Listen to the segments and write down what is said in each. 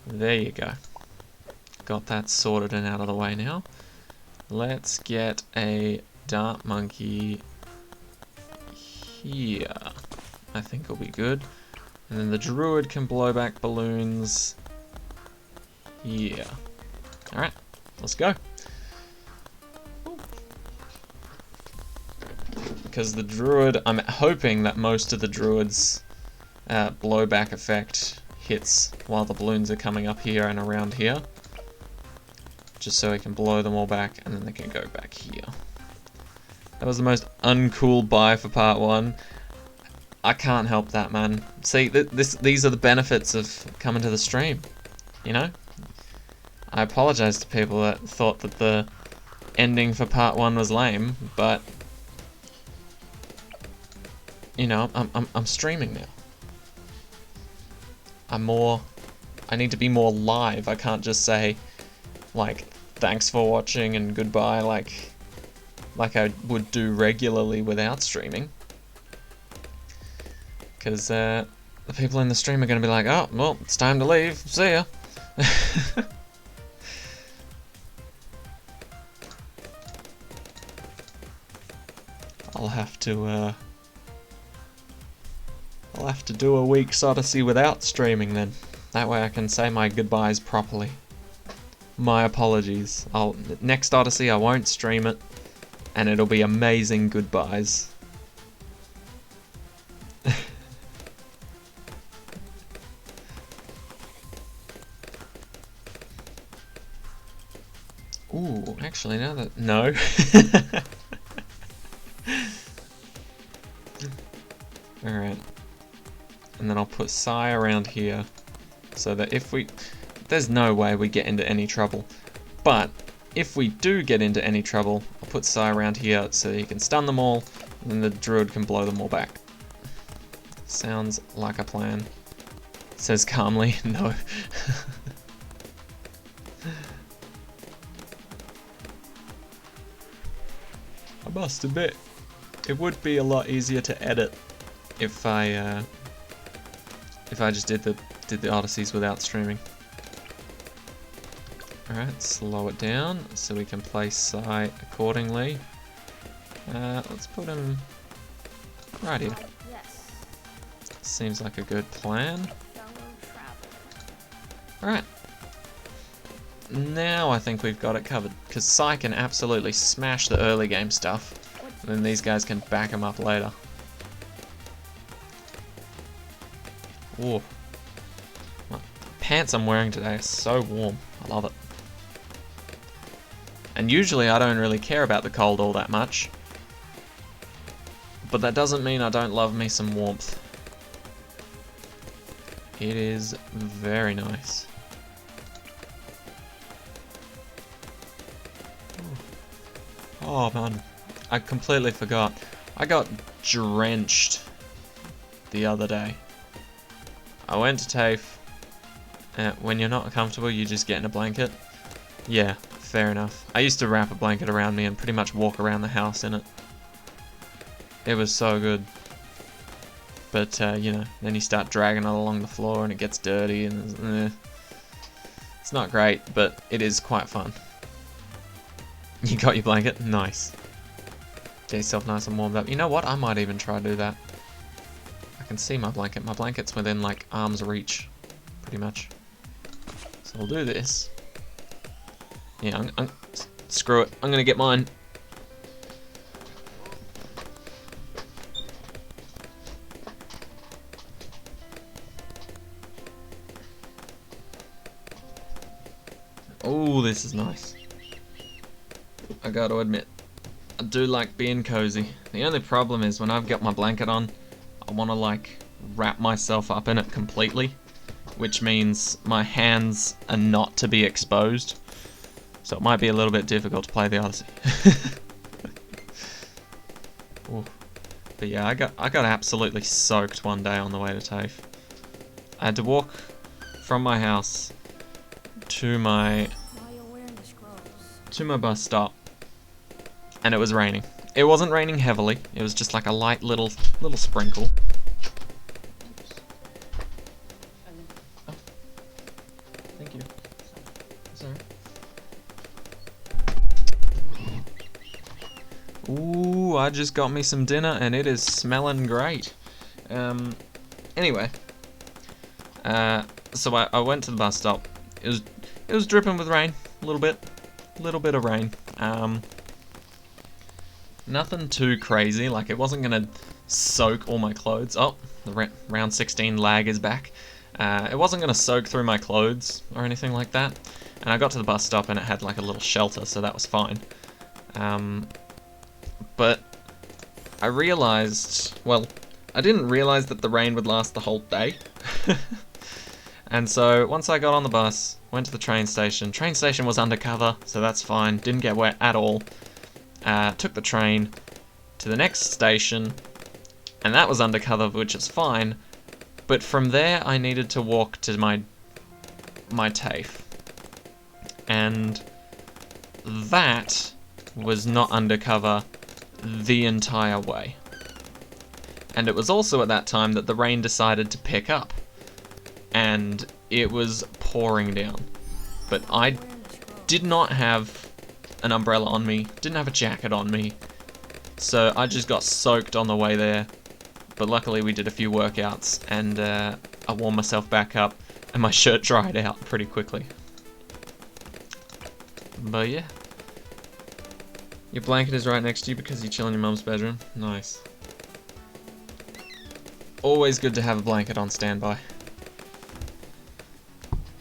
There you go. Got that sorted and out of the way now. Let's get a dart monkey here. I think it'll be good. And then the druid can blow back balloons here. Alright, let's go. Because the druid, I'm hoping that most of the druid's blowback effect hits while the balloons are coming up here and around here. Just so he can blow them all back and then they can go back here. That was the most uncool buy for part 1. I can't help that, man. See, these are the benefits of coming to the stream, you know? I apologize to people that thought that the ending for part 1 was lame, but you know, I'm streaming now. I need to be more live. I can't just say, like, thanks for watching and goodbye, like I would do regularly without streaming. Because the people in the stream are going to be like, oh, well, it's time to leave. See ya. I'll have to do a week's Odyssey without streaming then. That way I can say my goodbyes properly. My apologies. Next Odyssey I won't stream it, and it'll be amazing goodbyes. Ooh, actually now that... No. Alright. And then I'll put Psy around here, so that if we... There's no way we get into any trouble. But, if we do get into any trouble, I'll put Psy around here so he can stun them all, and then the druid can blow them all back. Sounds like a plan. Says calmly, no. I must admit, it would be a lot easier to edit if I just did the Odysseys without streaming. Alright, slow it down so we can play Psy accordingly. Let's put him right here. Seems like a good plan. Alright. Now I think we've got it covered, because Psy can absolutely smash the early game stuff, and then these guys can back him up later. Ooh. The pants I'm wearing today are so warm. I love it. And usually I don't really care about the cold all that much. But that doesn't mean I don't love me some warmth. It is very nice. Oh man, I completely forgot. I got drenched the other day. I went to TAFE. When you're not comfortable, you just get in a blanket. Yeah, fair enough. I used to wrap a blanket around me and pretty much walk around the house in it. It was so good. But, you know, then you start dragging it along the floor and it gets dirty and it's not great, but it is quite fun. You got your blanket? Nice. Get yourself nice and warmed up. You know what? I might even try to do that. I can see my blanket. My blanket's within, like, arm's reach. Pretty much. So we'll do this. Yeah, screw it. I'm gonna get mine. Oh, this is nice. I gotta admit, I do like being cozy. The only problem is when I've got my blanket on, I wanna like wrap myself up in it completely, which means my hands are not to be exposed. So it might be a little bit difficult to play the Odyssey. But yeah, I got absolutely soaked one day on the way to TAFE. I had to walk from my house to my bus stop, and it was raining. It wasn't raining heavily. It was just like a light little sprinkle. I just got me some dinner and it is smelling great. Anyway, so I went to the bus stop. It was dripping with rain, a little bit of rain. Nothing too crazy, like it wasn't gonna soak all my clothes. Oh, the round 16 lag is back. It wasn't gonna soak through my clothes or anything like that. And I got to the bus stop and it had like a little shelter, so that was fine. But I realized, well, I didn't realize that the rain would last the whole day. And so once I got on the bus, went to the train station. Train station was undercover, so that's fine. Didn't get wet at all. Took the train to the next station, and that was undercover, which is fine. But from there, I needed to walk to my TAFE. And that was not undercover the entire way. And it was also at that time that the rain decided to pick up. And it was pouring down. But I did not have an umbrella on me, didn't have a jacket on me. So I just got soaked on the way there. But luckily we did a few workouts and I warmed myself back up and my shirt dried out pretty quickly. But yeah. Your blanket is right next to you because you chill in your mum's bedroom. Nice. Always good to have a blanket on standby.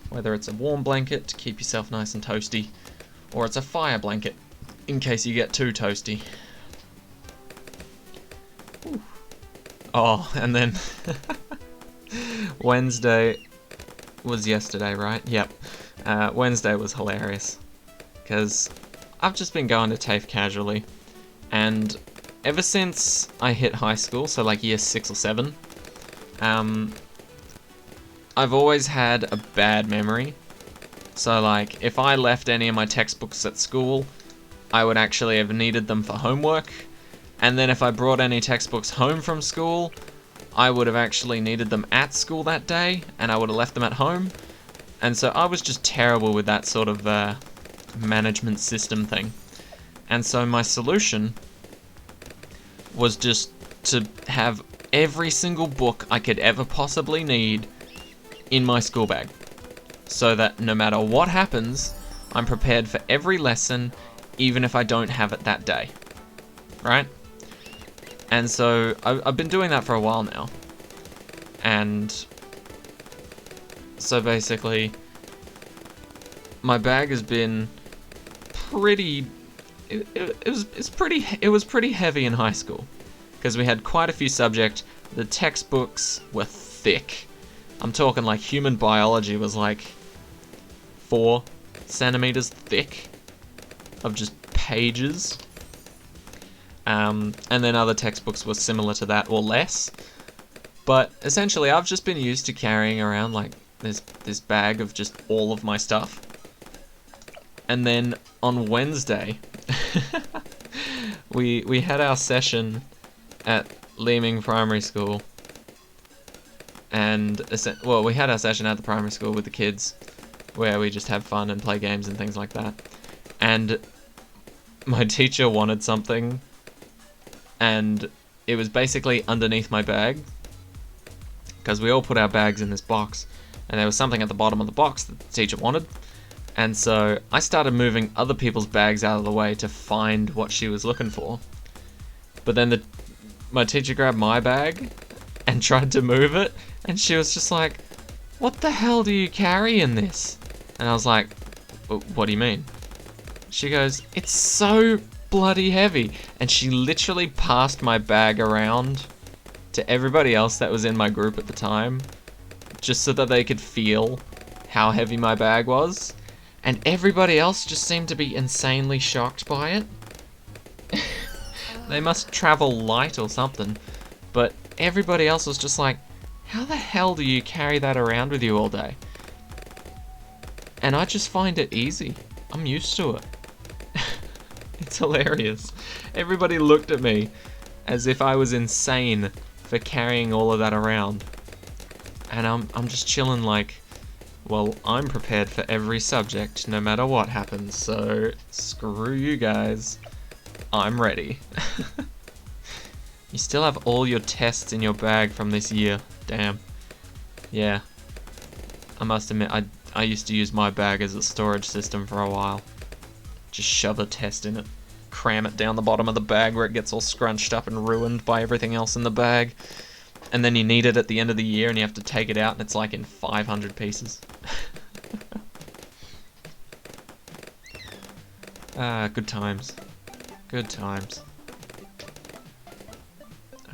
Whether it's a warm blanket to keep yourself nice and toasty, or it's a fire blanket in case you get too toasty. Ooh. Oh, and then Wednesday was yesterday, right? Yep. Wednesday was hilarious because I've just been going to TAFE casually, and ever since I hit high school, so like year 6 or 7, I've always had a bad memory. So like, if I left any of my textbooks at school, I would actually have needed them for homework. And then if I brought any textbooks home from school, I would have actually needed them at school that day, and I would have left them at home. And so I was just terrible with that sort of management system thing. And so my solution was just to have every single book I could ever possibly need in my school bag, so that no matter what happens, I'm prepared for every lesson, even if I don't have it that day, right? And so I've been doing that for a while now, and so basically my bag has been pretty, it was pretty heavy in high school, because we had quite a few subjects. The textbooks were thick. I'm talking like human biology was like 4 centimeters thick of just pages. And then other textbooks were similar to that or less. But essentially I've just been used to carrying around like this bag of just all of my stuff. And then on Wednesday, we had our session at Leeming Primary School. And, well, we had our session at the primary school with the kids, where we just have fun and play games and things like that. And my teacher wanted something, and it was basically underneath my bag, because we all put our bags in this box, and there was something at the bottom of the box that the teacher wanted. And so I started moving other people's bags out of the way to find what she was looking for. But then my teacher grabbed my bag and tried to move it, and she was just like, "What the hell do you carry in this?" And I was like, "What do you mean?" She goes, "It's so bloody heavy." And she literally passed my bag around to everybody else that was in my group at the time, just so that they could feel how heavy my bag was. And everybody else just seemed to be insanely shocked by it. They must travel light or something. But everybody else was just like, "How the hell do you carry that around with you all day?" And I just find it easy. I'm used to it. It's hilarious. Everybody looked at me as if I was insane for carrying all of that around. And I'm just chilling like, well, I'm prepared for every subject no matter what happens, so screw you guys. I'm ready. You still have all your tests in your bag from this year. Damn. Yeah. I must admit, I used to use my bag as a storage system for a while. Just shove a test in it. Cram it down the bottom of the bag where it gets all scrunched up and ruined by everything else in the bag. And then you need it at the end of the year and you have to take it out and it's like in 500 pieces. Good times. Good times.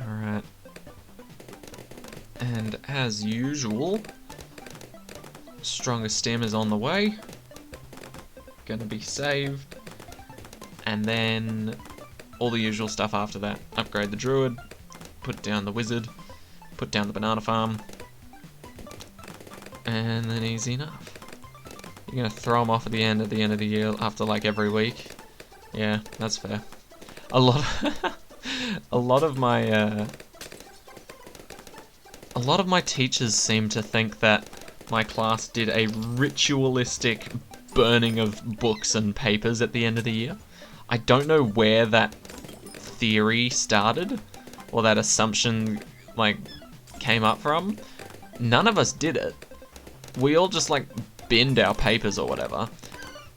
Alright. And as usual, strongest stem is on the way. Gonna be saved. And then all the usual stuff after that. Upgrade the druid, put down the wizard, put down the banana farm, and then easy enough. You're gonna throw them off at the end of the year after like every week. Yeah, that's fair. A lot of my teachers seem to think that my class did a ritualistic burning of books and papers at the end of the year. I don't know where that theory started, or that assumption, like, came up from. None of us did it. We all just, like, binned our papers or whatever.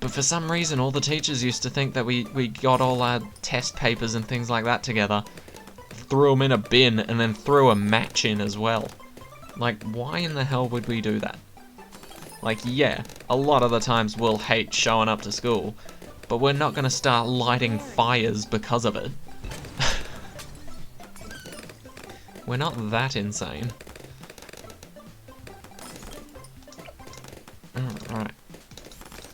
But for some reason, all the teachers used to think that we got all our test papers and things like that together, threw them in a bin, and then threw a match in as well. Like, why in the hell would we do that? Like, yeah, a lot of the times we'll hate showing up to school, but we're not gonna start lighting fires because of it. We're not that insane. Alright.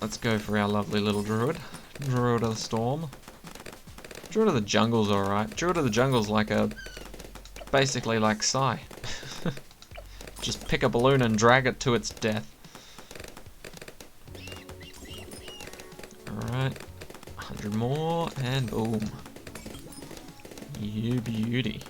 Let's go for our lovely little druid. Druid of the storm. Druid of the jungle's alright. Druid of the jungle's like basically like Psy. Just pick a balloon and drag it to its death. Alright. 100 more, and boom. You beauty.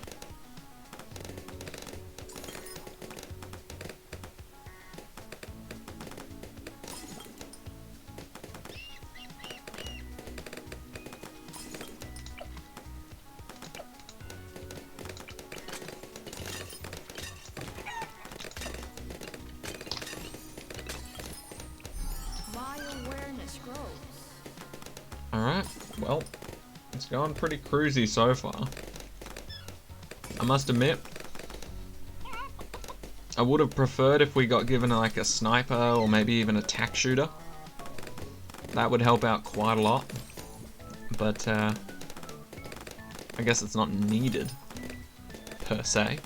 Alright, well, it's going pretty cruisy so far. I must admit, I would have preferred if we got given like a sniper or maybe even a tack shooter. That would help out quite a lot. But, I guess it's not needed, per se.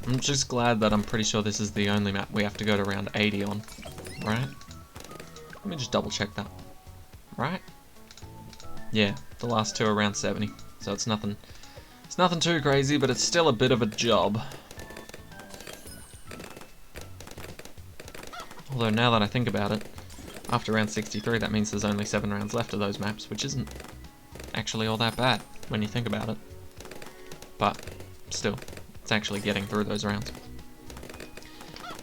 I'm just glad that I'm pretty sure this is the only map we have to go to round 80 on, right? Let me just double check that. Right? Yeah, the last two are around 70. So it's nothing too crazy, but it's still a bit of a job. Although now that I think about it, after round 63 that means there's only 7 rounds left of those maps, which isn't actually all that bad when you think about it. But still, it's actually getting through those rounds.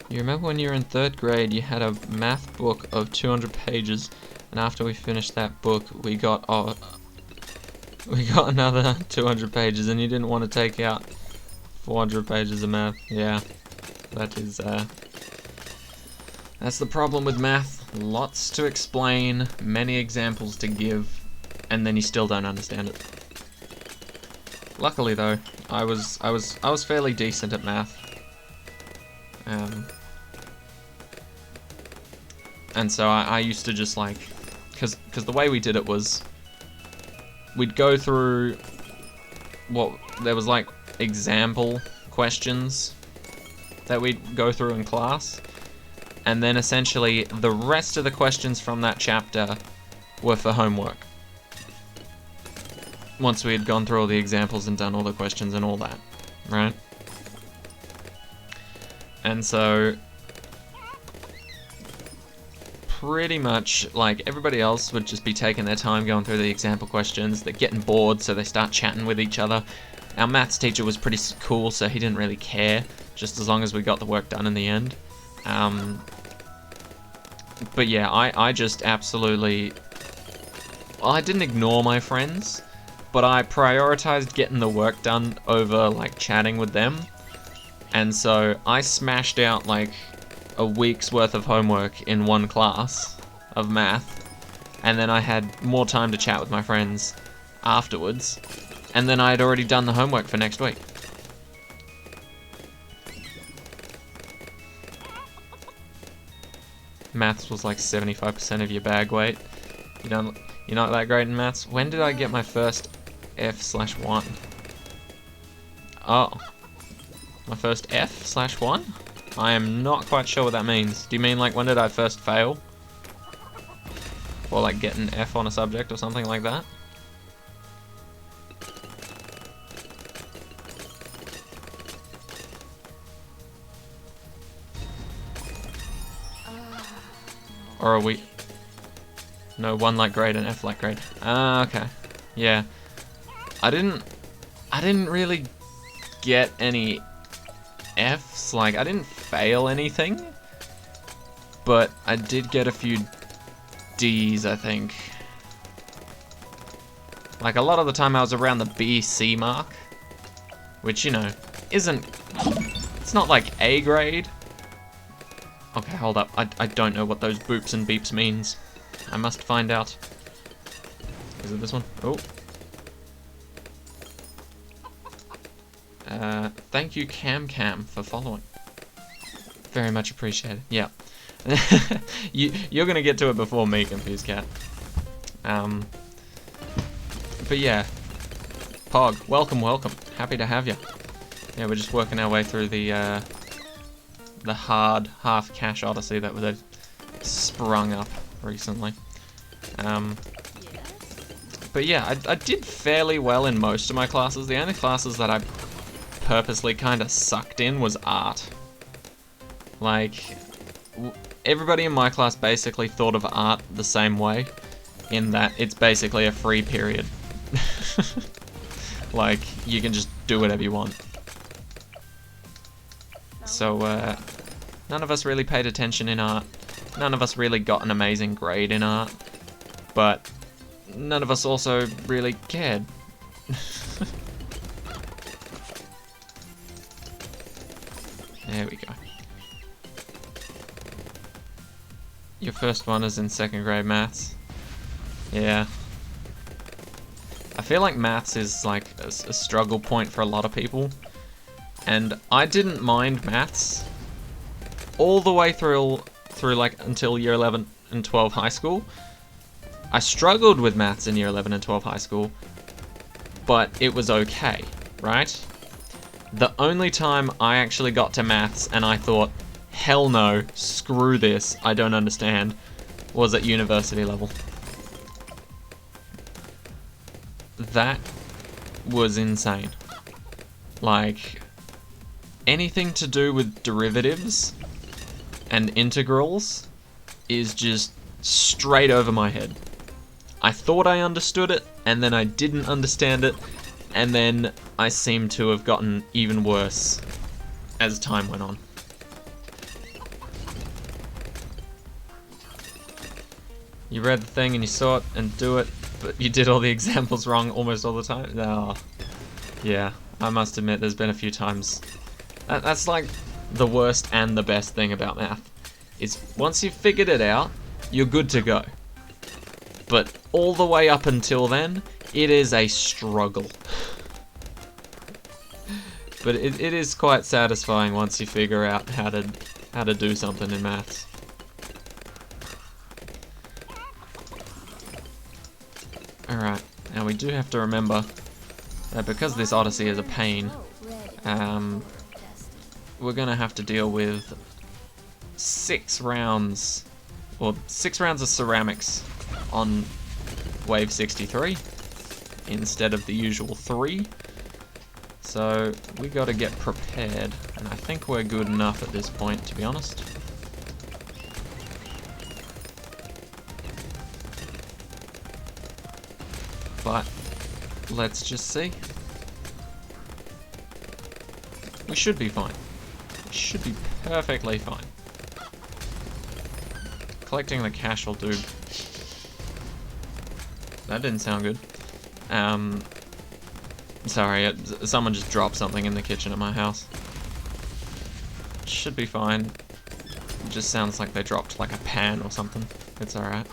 You remember when you were in 3rd grade, you had a math book of 200 pages, and after we finished that book, we got another 200 pages, and you didn't want to take out 400 pages of math. Yeah, that is, that's the problem with math. Lots to explain, many examples to give, and then you still don't understand it. Luckily though, I was fairly decent at math. And so I used to just like, because the way we did it was, we'd go through there was like example questions that we'd go through in class, and then essentially the rest of the questions from that chapter were for homework. Once we had gone through all the examples and done all the questions and all that, right? And so pretty much, like, everybody else would just be taking their time going through the example questions. They're getting bored, so they start chatting with each other. Our maths teacher was pretty cool, so he didn't really care, just as long as we got the work done in the end. But yeah, I just absolutely... Well, I didn't ignore my friends, but I prioritized getting the work done over like chatting with them. And so I smashed out like a week's worth of homework in one class of math, and then I had more time to chat with my friends afterwards, and then I had already done the homework for next week. Maths was like 75% of your bag weight. You're not that great in maths. When did I get my first F/1? Oh. My first F/1? I am not quite sure what that means. Do you mean like when did I first fail? Or like get an F on a subject or something like that? Or are we... No, 1 like grade and F like grade. Ah, okay. Yeah. I didn't really get any Fs. Like, I didn't fail anything. But I did get a few Ds, I think. Like, a lot of the time I was around the B/C mark. Which, you know, isn't... It's not like A grade. Okay, hold up. I don't know what those boops and beeps means. I must find out. Is it this one? Oh. Thank you, Cam, for following. Very much appreciated. Yeah. You're gonna get to it before me, Confused Cat. But yeah. Pog, welcome. Happy to have you. Yeah, we're just working our way through the hard half-cash Odyssey that would have sprung up recently. But yeah, I did fairly well in most of my classes. The only classes that I purposely kind of sucked in was art. Like, everybody in my class basically thought of art the same way, in that it's basically a free period. Like, you can just do whatever you want. So, none of us really paid attention in art. None of us really got an amazing grade in art. But none of us also really cared. There we go. Your first one is in 2nd grade maths. Yeah. I feel like maths is like a struggle point for a lot of people. And I didn't mind maths all the way through like until year 11 and 12 high school. I struggled with maths in year 11 and 12 high school, but it was okay, right? The only time I actually got to maths and I thought, hell no, screw this, I don't understand, was at university level. That was insane. Like, anything to do with derivatives and integrals is just straight over my head. I thought I understood it, and then I didn't understand it, and then I seem to have gotten even worse as time went on. You read the thing and you saw it and do it, but you did all the examples wrong almost all the time? No. Yeah, I must admit there's been a few times. That's like the worst and the best thing about math. Is once you've figured it out, you're good to go. But all the way up until then, it is a struggle. But it is quite satisfying once you figure out how to do something in maths. Alright, now we do have to remember that because this Odyssey is a pain, we're gonna have to deal with 6 rounds of ceramics on wave 63 instead of the usual 3. So we gotta get prepared, and I think we're good enough at this point, to be honest. But let's just see. We should be fine. We should be perfectly fine. Collecting the cash will do. That didn't sound good. Sorry, someone just dropped something in the kitchen at my house. Should be fine. It just sounds like they dropped like a pan or something. It's alright.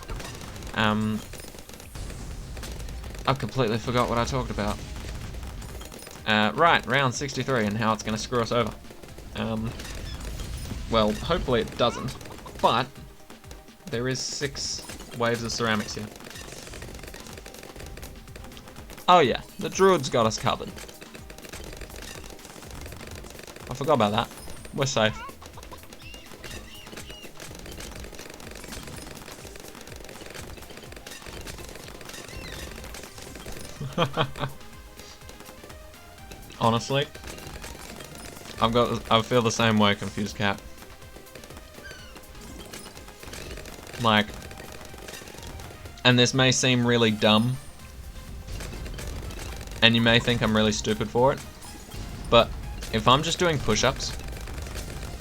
I've completely forgot what I talked about. Right, round 63 and how it's going to screw us over. Well, hopefully it doesn't, but there is 6 waves of ceramics here. Oh yeah, the druid's got us covered. I forgot about that. We're safe. Honestly, I feel the same way, Confused Cat. Like, and this may seem really dumb, and you may think I'm really stupid for it, but if I'm just doing push-ups,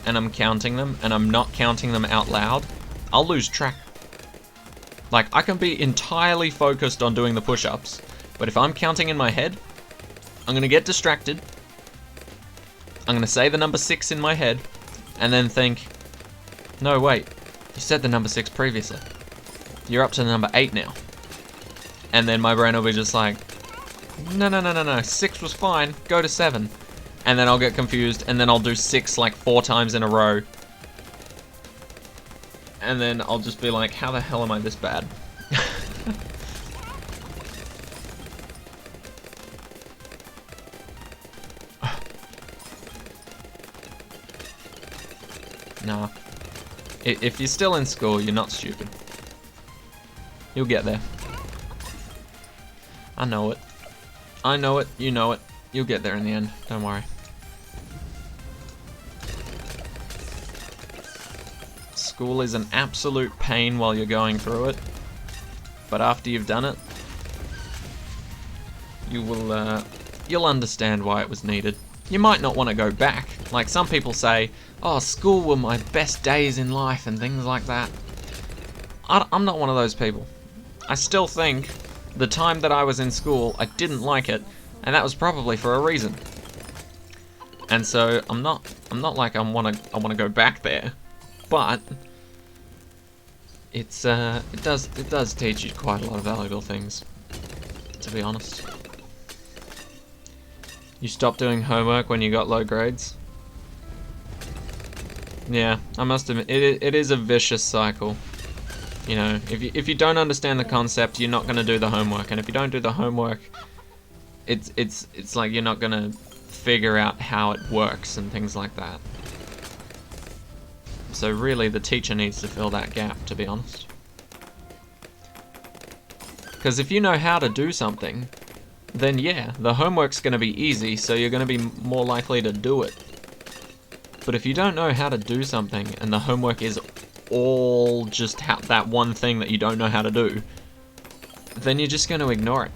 and I'm counting them, and I'm not counting them out loud, I'll lose track. Like, I can be entirely focused on doing the push-ups, but if I'm counting in my head, I'm gonna get distracted, I'm gonna say the number 6 in my head, and then think, no wait, you said the number 6 previously. You're up to the number 8 now. And then my brain will be just like, no, 6 was fine, go to 7. And then I'll get confused, and then I'll do 6 like 4 times in a row. And then I'll just be like, how the hell am I this bad? Nah. If you're still in school, you're not stupid. You'll get there. I know it. I know it, you know it. You'll get there in the end, don't worry. School is an absolute pain while you're going through it, but after you've done it, you'll understand why it was needed. You might not want to go back. Like some people say, oh, school were my best days in life and things like that. I'm not one of those people. I still think the time that I was in school, I didn't like it, and that was probably for a reason. And so I'm not like I want to go back there, but it does teach you quite a lot of valuable things, to be honest. You stopped doing homework when you got low grades? Yeah, I must admit, it is a vicious cycle. You know, if you don't understand the concept, you're not going to do the homework, and if you don't do the homework, it's like you're not going to figure out how it works and things like that. So really, the teacher needs to fill that gap, to be honest. Because if you know how to do something, then yeah, the homework's going to be easy, so you're going to be more likely to do it. But if you don't know how to do something, and the homework is all just that one thing that you don't know how to do, then you're just going to ignore it.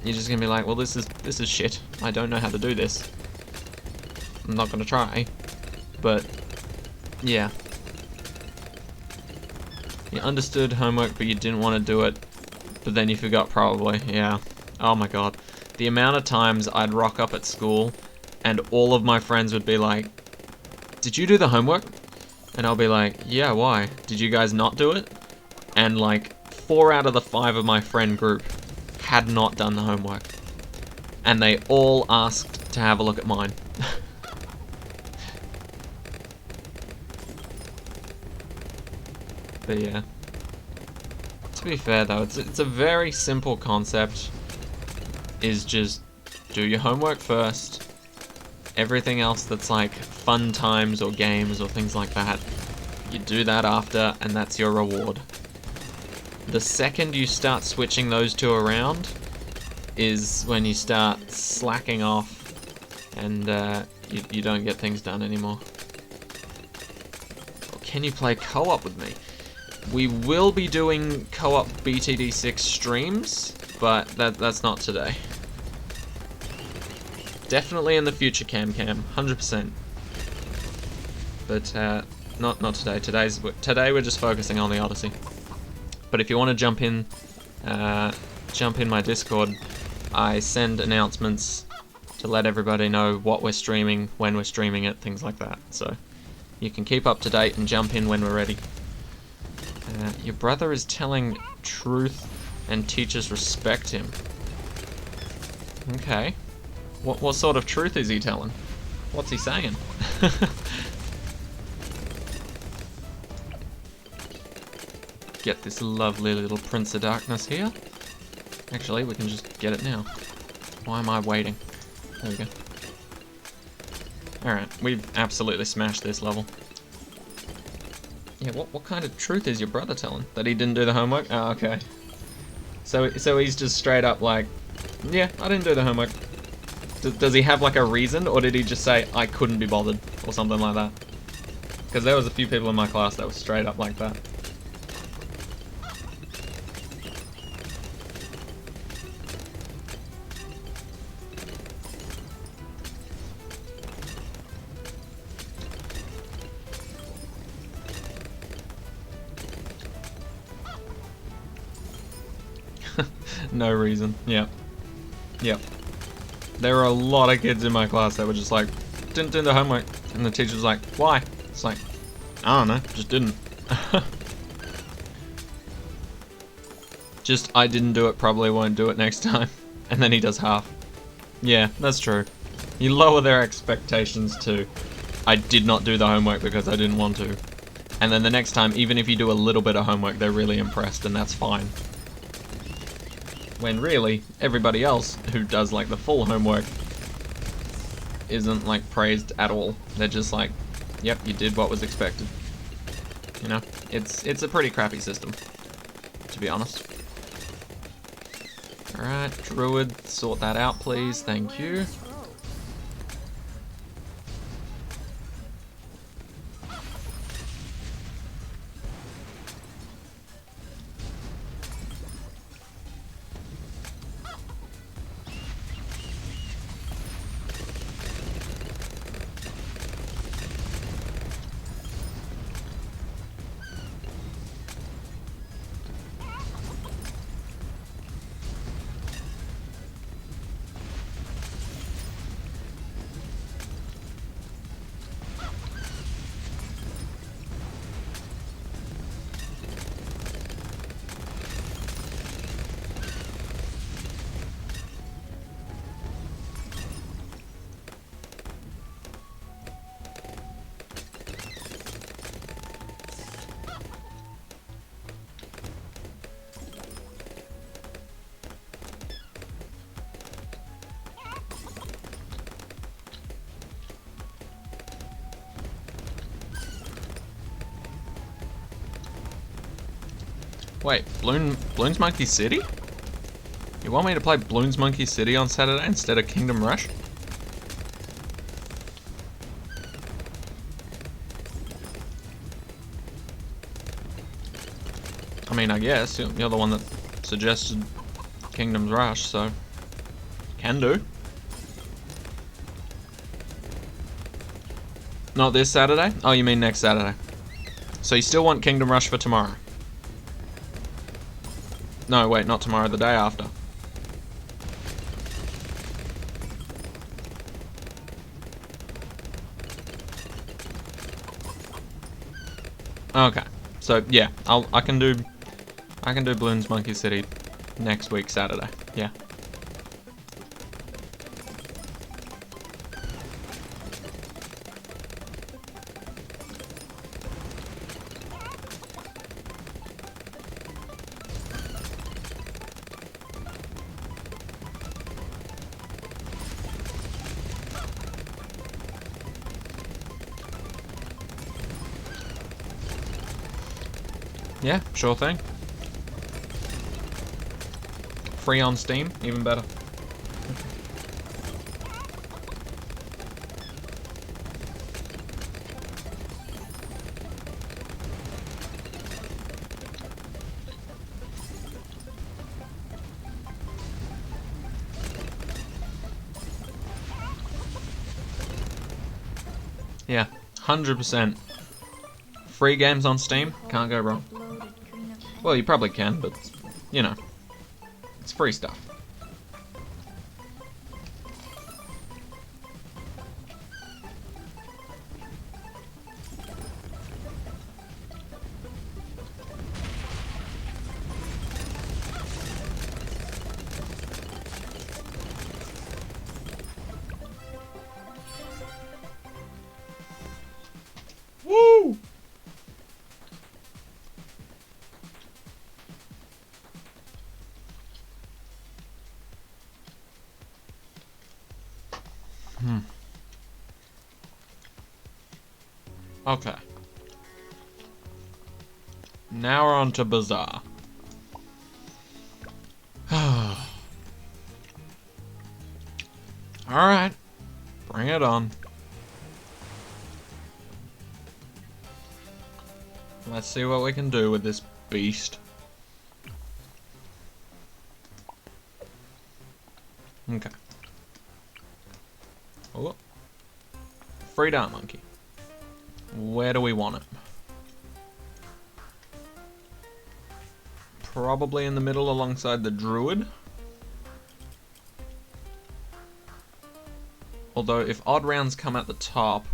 You're just going to be like, well, this is shit. I don't know how to do this. I'm not going to try. But yeah. You understood homework, but you didn't want to do it. But then you forgot probably. Yeah. Oh my god. The amount of times I'd rock up at school and all of my friends would be like, did you do the homework? And I'll be like, yeah, why? Did you guys not do it? And like 4 out of the 5 of my friend group had not done the homework. And they all asked to have a look at mine. But yeah. To be fair though, it's a very simple concept. Is just do your homework first. Everything else that's like fun times or games or things like that, you do that after, and that's your reward. The second you start switching those two around is when you start slacking off and you don't get things done anymore. Can you play co-op with me? We will be doing co-op BTD6 streams, but that's not today. Definitely in the future, Cam, 100%. But not today. Today we're just focusing on the Odyssey. But if you want to jump in my Discord, I send announcements to let everybody know what we're streaming, when we're streaming it, things like that. So you can keep up to date and jump in when we're ready. Your brother is telling truth and teachers respect him. Okay. What sort of truth is he telling? What's he saying? Get this lovely little Prince of Darkness here. Actually, we can just get it now. Why am I waiting? There we go. Alright, we've absolutely smashed this level. Yeah, what kind of truth is your brother telling? That he didn't do the homework? Oh, okay. So he's just straight up like, yeah, I didn't do the homework. Does he have like a reason, or did he just say, I couldn't be bothered, or something like that? Because there was a few people in my class that were straight up like that. No reason. Yep. Yep. There were a lot of kids in my class that were just like, didn't do the homework. And the teacher was like, why? It's like, I don't know, just didn't. Just, I didn't do it, probably won't do it next time. And then he does half. Yeah, that's true. You lower their expectations to, I did not do the homework because I didn't want to. And then the next time, even if you do a little bit of homework, they're really impressed, and that's fine. When really, everybody else who does like the full homework isn't like praised at all. They're just like, yep, you did what was expected. You know, it's a pretty crappy system, to be honest. Alright, Druid, sort that out please, thank you. Wait, Bloons Monkey City? You want me to play Bloons Monkey City on Saturday instead of Kingdom Rush? I mean, I guess you're the one that suggested Kingdom Rush, so can do. Not this Saturday? Oh, you mean next Saturday. So you still want Kingdom Rush for tomorrow? No, wait, not tomorrow, the day after. Okay, so yeah, I can do Bloons Monkey City next week Saturday. Yeah. Yeah, sure thing. Free on Steam, even better. Yeah, 100%. Free games on Steam, can't go wrong. Well, you probably can, but, you know, it's free stuff. Okay. Now we're on to Bazaar. Alright. Bring it on. Let's see what we can do with this beast. Okay. Oh. Free dart monkey. Where do we want it? Probably in the middle alongside the druid. Although if odd rounds come at the top...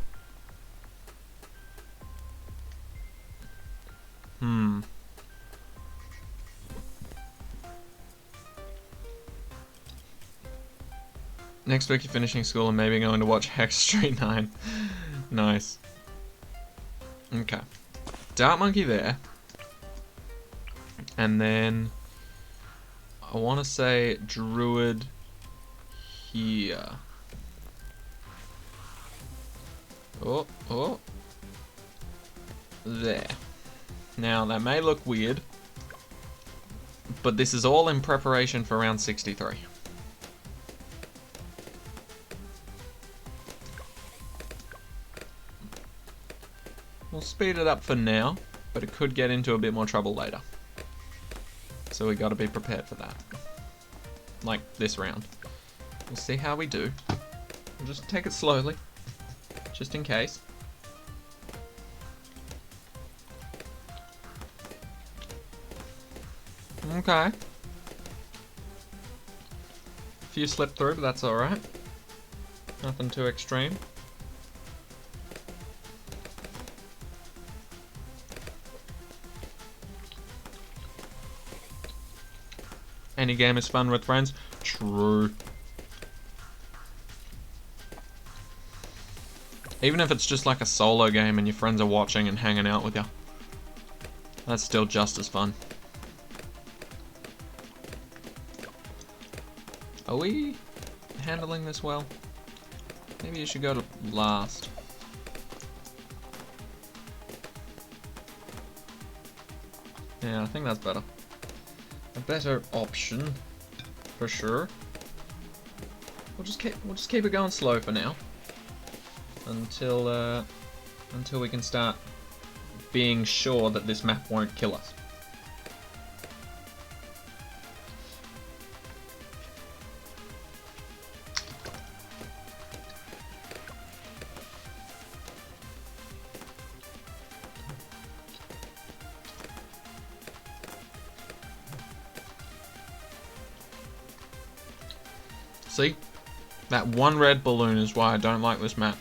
Next week you're finishing school and maybe going to watch Hex Street 9. Nice. Okay. Dart monkey there. And then... I want to say druid here. Oh, oh. There. Now, that may look weird, but this is all in preparation for round 63. We'll speed it up for now, but it could get into a bit more trouble later. So we gotta be prepared for that. Like this round. We'll see how we do. We'll just take it slowly, just in case. Okay. A few slipped through, but that's alright. Nothing too extreme. Any game is fun with friends. True. Even if it's just like a solo game and your friends are watching and hanging out with you. That's still just as fun. Are we handling this well? Maybe you should go to last. Yeah, I think that's better. A better option, for sure. We'll just keep it going slow for now, until we can start being sure that this map won't kill us. See? That one red balloon is why I don't like this map.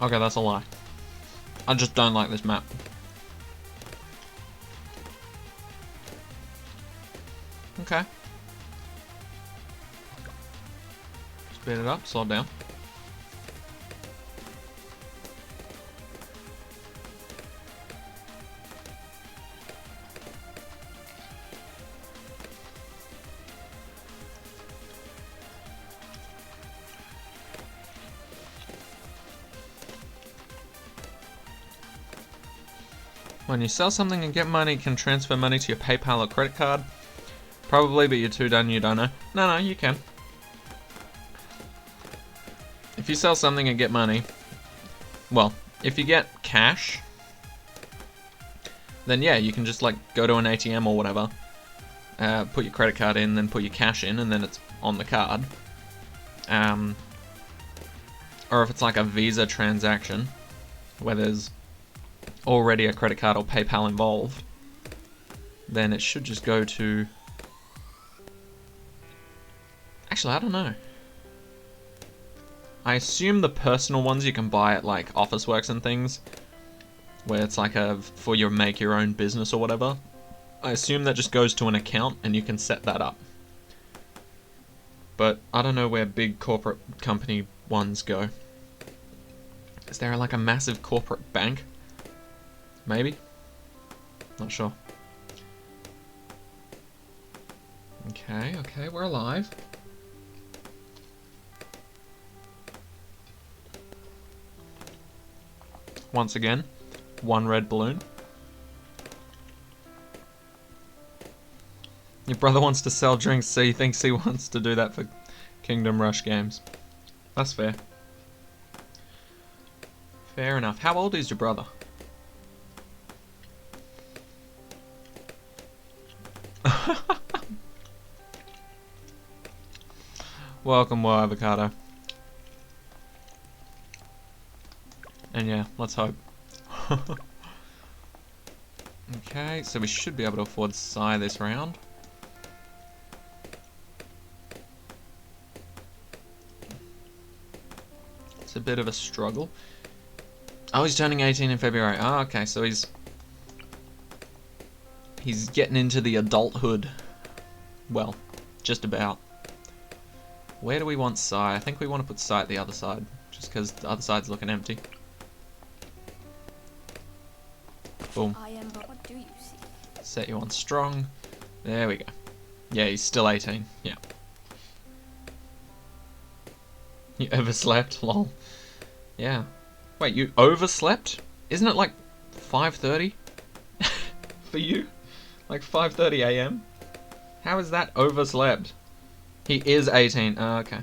Okay, that's a lie. I just don't like this map. Okay. Speed it up, slow down. When you sell something and get money, you can transfer money to your PayPal or credit card. Probably, but you're too done, you don't know. No, you can. If you sell something and get money, well, if you get cash, then yeah, you can just like go to an ATM or whatever, put your credit card in, then put your cash in, and then it's on the card. Or if it's like a Visa transaction, where there's already a credit card or PayPal involved, then it should just go to... Actually, I don't know. I assume the personal ones you can buy at like Officeworks and things, where it's like a for your make your own business or whatever. I assume that just goes to an account and you can set that up. But I don't know where big corporate company ones go. Is there like a massive corporate bank? Maybe? Not sure. Okay, we're alive. Once again, 1 red balloon. Your brother wants to sell drinks, so he thinks he wants to do that for Kingdom Rush games. That's fair. Fair enough. How old is your brother? Welcome, War Avocado. And yeah, let's hope. Okay, so we should be able to afford Psy this round. It's a bit of a struggle. Oh, he's turning 18 in February. Oh, okay, so he's getting into the adulthood. Well, just about. Where do we want Psy? I think we want to put Psy at the other side, just because the other side's looking empty. Boom. What do you see? Set you on strong. There we go. Yeah, he's still 18. Yeah. You overslept? Lol. Yeah. Wait, you overslept? Isn't it like 5:30 for you? Like 5:30 AM? How is that overslept? He is 18. Oh, okay.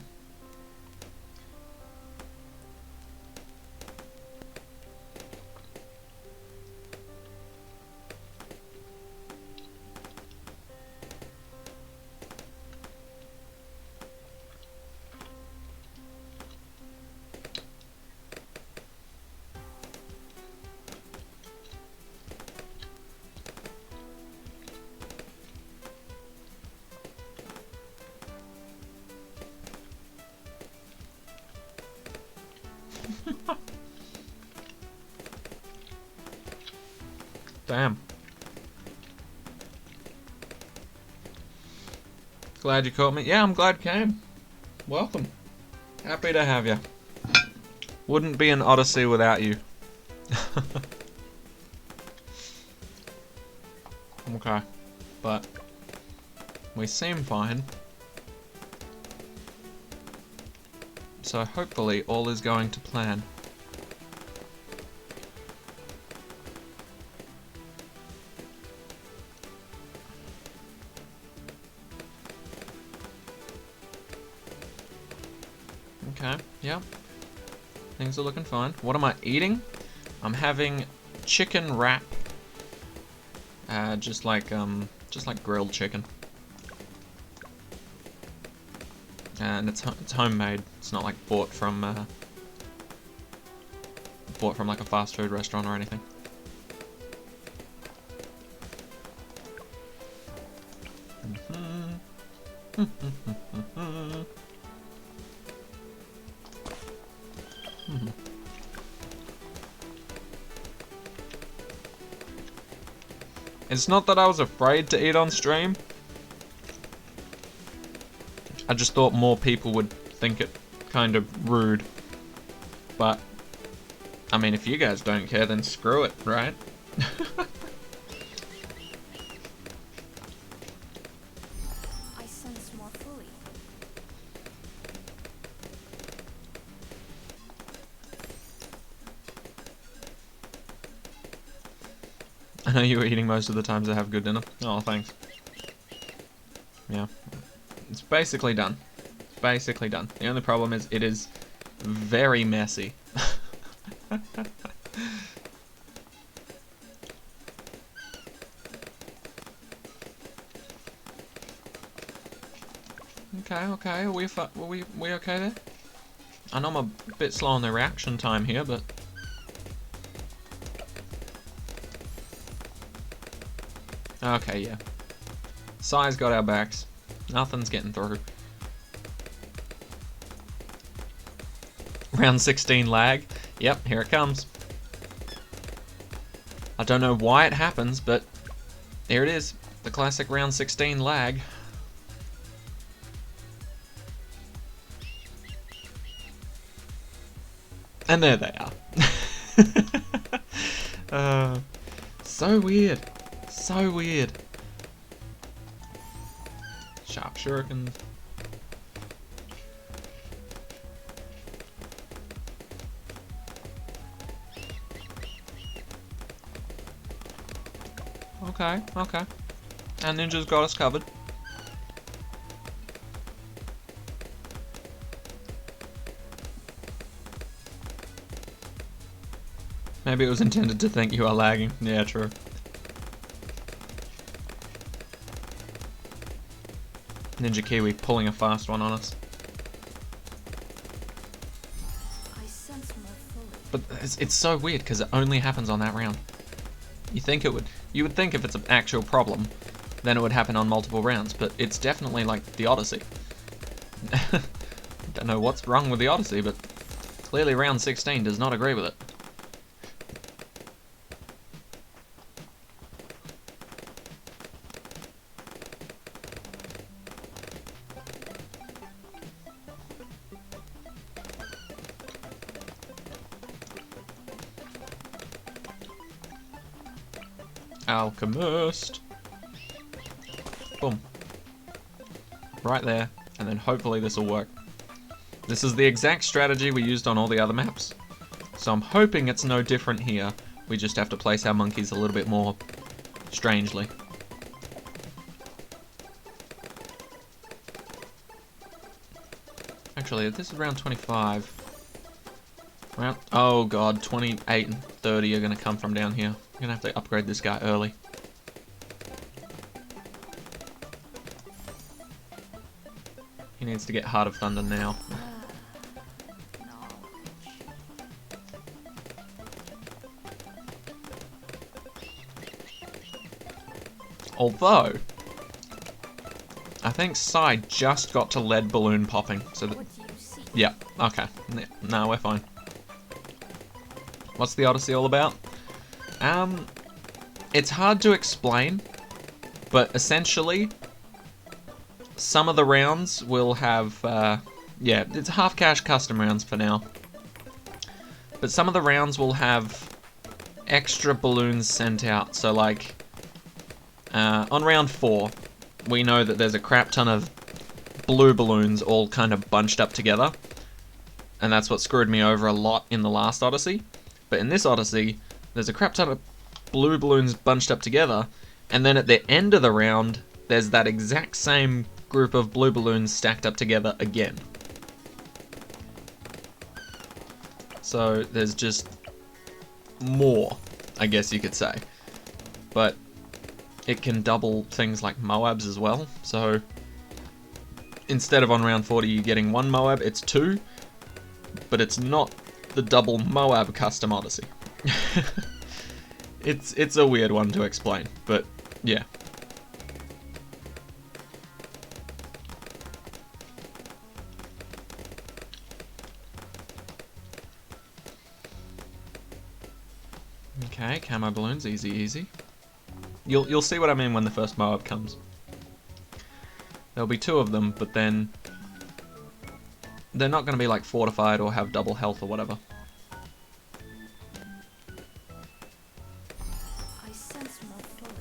Damn. Glad you caught me. Yeah, I'm glad you came. Welcome. Happy to have you. Wouldn't be an Odyssey without you. Okay. But we seem fine. So hopefully all is going to plan. Okay, yeah. Things are looking fine. What am I eating? I'm having chicken wrap. Just like grilled chicken. And it's homemade. It's not like bought from like a fast food restaurant or anything. It's not that I was afraid to eat on stream. I just thought more people would think it kind of rude. But, I mean, if you guys don't care, then screw it, right? I sense more fully. I know you were eating most of the times I have good dinner. Oh, thanks. Yeah. It's basically done. It's basically done. The only problem is it is very messy. Okay. Are we okay there? I know I'm a bit slow on the reaction time here, but okay, yeah. Psy's got our backs. Nothing's getting through. Round 16 lag. Yep, here it comes. I don't know why it happens, but there it is. The classic round 16 lag. And there they are. So weird. So weird. Sharp shurikens. Okay, okay. And Ninja's got us covered. Maybe it was intended to think you are lagging. Yeah, true. Ninja Kiwi pulling a fast one on us. I sense more fully. But it's so weird because it only happens on that round. You would think if it's an actual problem, then it would happen on multiple rounds, but it's definitely like the Odyssey. Don't know what's wrong with the Odyssey, but clearly round 16 does not agree with it. Alchemist. Boom. Right there, and then hopefully this will work. This is the exact strategy we used on all the other maps. So I'm hoping it's no different here. We just have to place our monkeys a little bit more strangely. Actually, this is round 25. Oh god, 28 and 30 are going to come from down here. I'm going to have to upgrade this guy early. He needs to get Heart of Thunder now. Although, I think Sai just got to lead balloon popping. So that, What do you see? yeah, okay. No, we're fine. What's the Odyssey all about? It's hard to explain, but essentially, some of the rounds will have, yeah, it's half cash custom rounds for now. But some of the rounds will have extra balloons sent out. So like, on round 4, we know that there's a crap ton of blue balloons all kind of bunched up together. And that's what screwed me over a lot in the last Odyssey. But in this Odyssey, there's a crap ton of blue balloons bunched up together, and then at the end of the round, there's that exact same group of blue balloons stacked up together again. So there's just more, I guess you could say. But it can double things like Moabs as well. So instead of on round 40 you getting 1 Moab, it's 2. But it's not the double Moab custom Odyssey. It's a weird one to explain, but yeah. Okay, camo balloons, easy, easy. You'll see what I mean when the first Moab comes. There'll be 2 of them, but then they're not going to be like fortified or have double health or whatever. I sense more fully.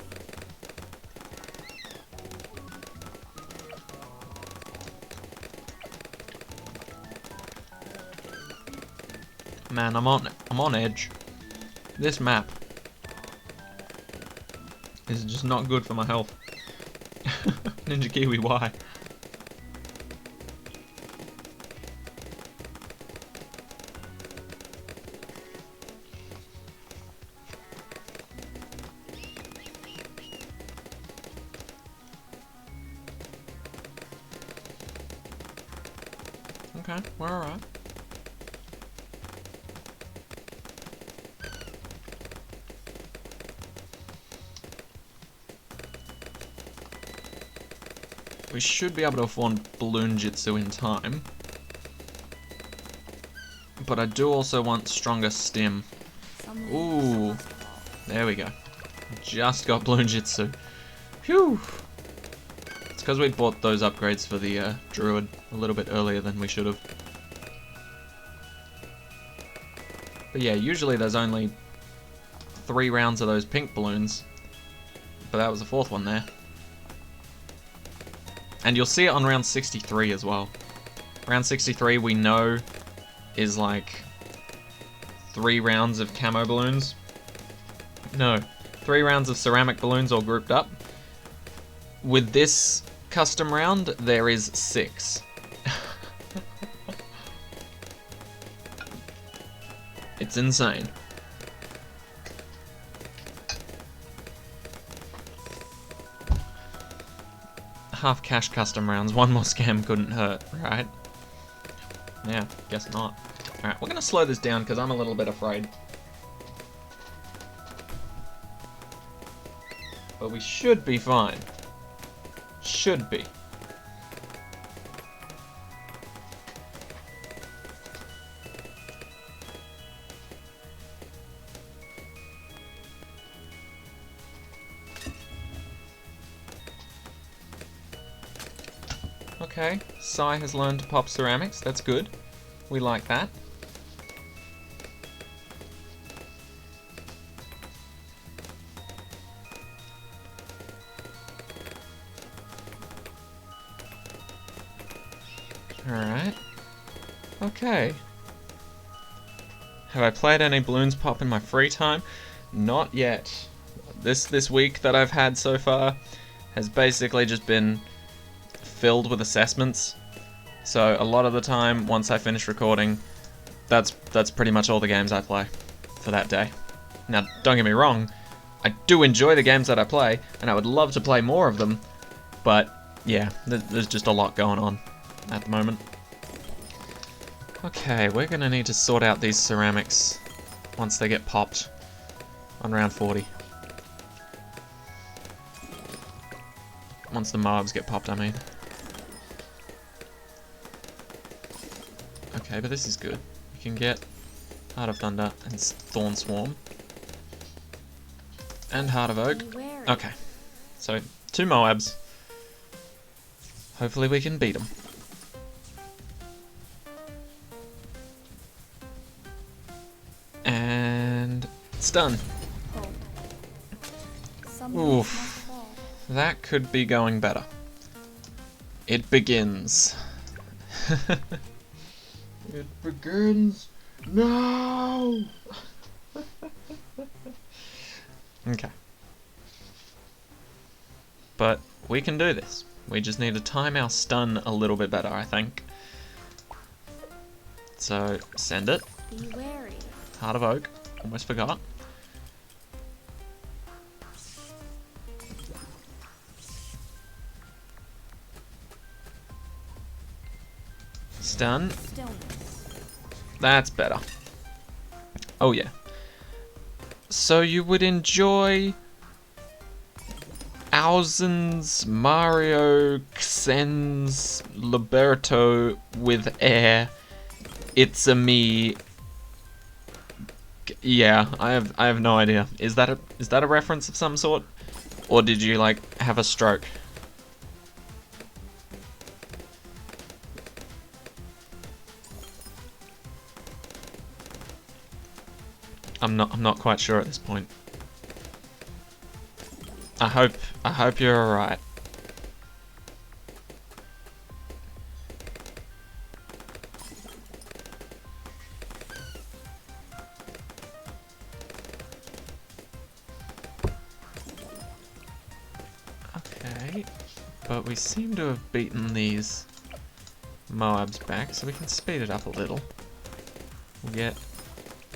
Man, I'm on edge. This map is just not good for my health. Ninja Kiwi, why? Okay, we're alright. We should be able to afford Balloon Jitsu in time. But I do also want stronger stim. Ooh, there we go. Just got Balloon Jitsu. Phew! It's because we bought those upgrades for the Druid a little bit earlier than we should have. But yeah, usually there's only 3 rounds of those pink balloons. But that was the 4th one there. And you'll see it on round 63 as well. Round 63 we know is like 3 rounds of camo balloons. No, 3 rounds of ceramic balloons all grouped up. With this custom round, there is 6. It's insane. Half cash custom rounds, 1 more scam couldn't hurt, right? Yeah, guess not. Alright, we're gonna slow this down because I'm a little bit afraid. But we should be fine. Should be. Okay, Sai has learned to pop ceramics, that's good. We like that. Alright. Okay. Have I played any balloons pop in my free time? Not yet. This week that I've had so far has basically just been filled with assessments. So a lot of the time, once I finish recording, that's pretty much all the games I play for that day. Now, don't get me wrong, I do enjoy the games that I play, and I would love to play more of them, but yeah, there's just a lot going on at the moment. Okay, we're gonna need to sort out these ceramics once they get popped on round 40. Once the mobs get popped, I mean. Okay, but this is good. We can get Heart of Thunder and Thorn Swarm. And Heart of Oak. Okay, so 2 Moabs. Hopefully we can beat them. And it's done. Oof. That could be going better. It begins. It begins now! Okay. But we can do this. We just need to time our stun a little bit better, I think. So, send it. Be wary. Heart of Oak. Almost forgot. Stun. That's better. Oh yeah. So you would enjoy Ausen's Mario Xen's Liberto with air. It's a me. Yeah, I have no idea. Is that a reference of some sort, or did you like have a stroke? I'm not quite sure at this point. I hope you're alright. Okay, but we seem to have beaten these Moabs back, so we can speed it up a little. We'll get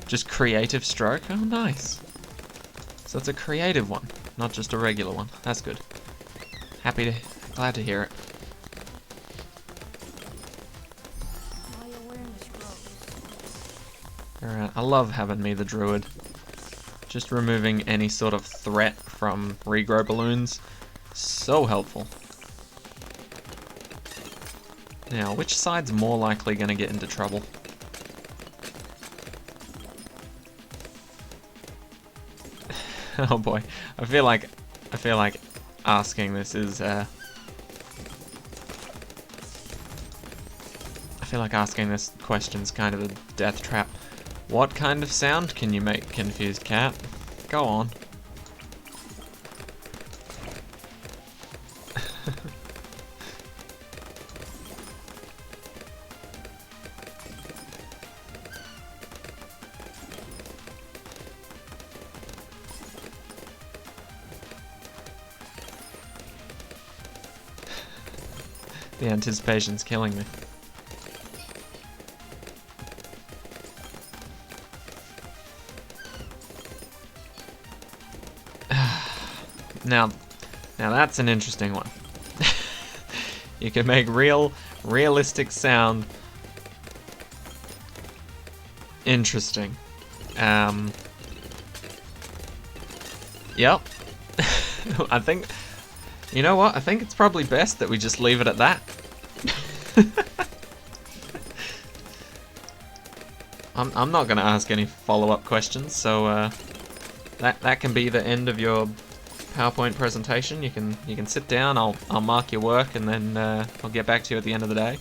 just creative stroke. Oh, nice. So it's a creative one, not just a regular one. That's good. Glad to hear it. My awareness grows. Alright, I love having me the druid. Just removing any sort of threat from regrow balloons. So helpful. Now, which side's more likely gonna get into trouble? Oh boy, I feel like asking this is I feel like asking this question's kind of a death trap. What kind of sound can you make, confused cat? Go on. The anticipation's killing me. Now that's an interesting one. You can make realistic sound. Interesting. Yep. I think, you know what? I think it's probably best that we just leave it at that. I'm not gonna ask any follow-up questions, so that can be the end of your PowerPoint presentation. You can sit down. I'll mark your work, and then I'll get back to you at the end of the day.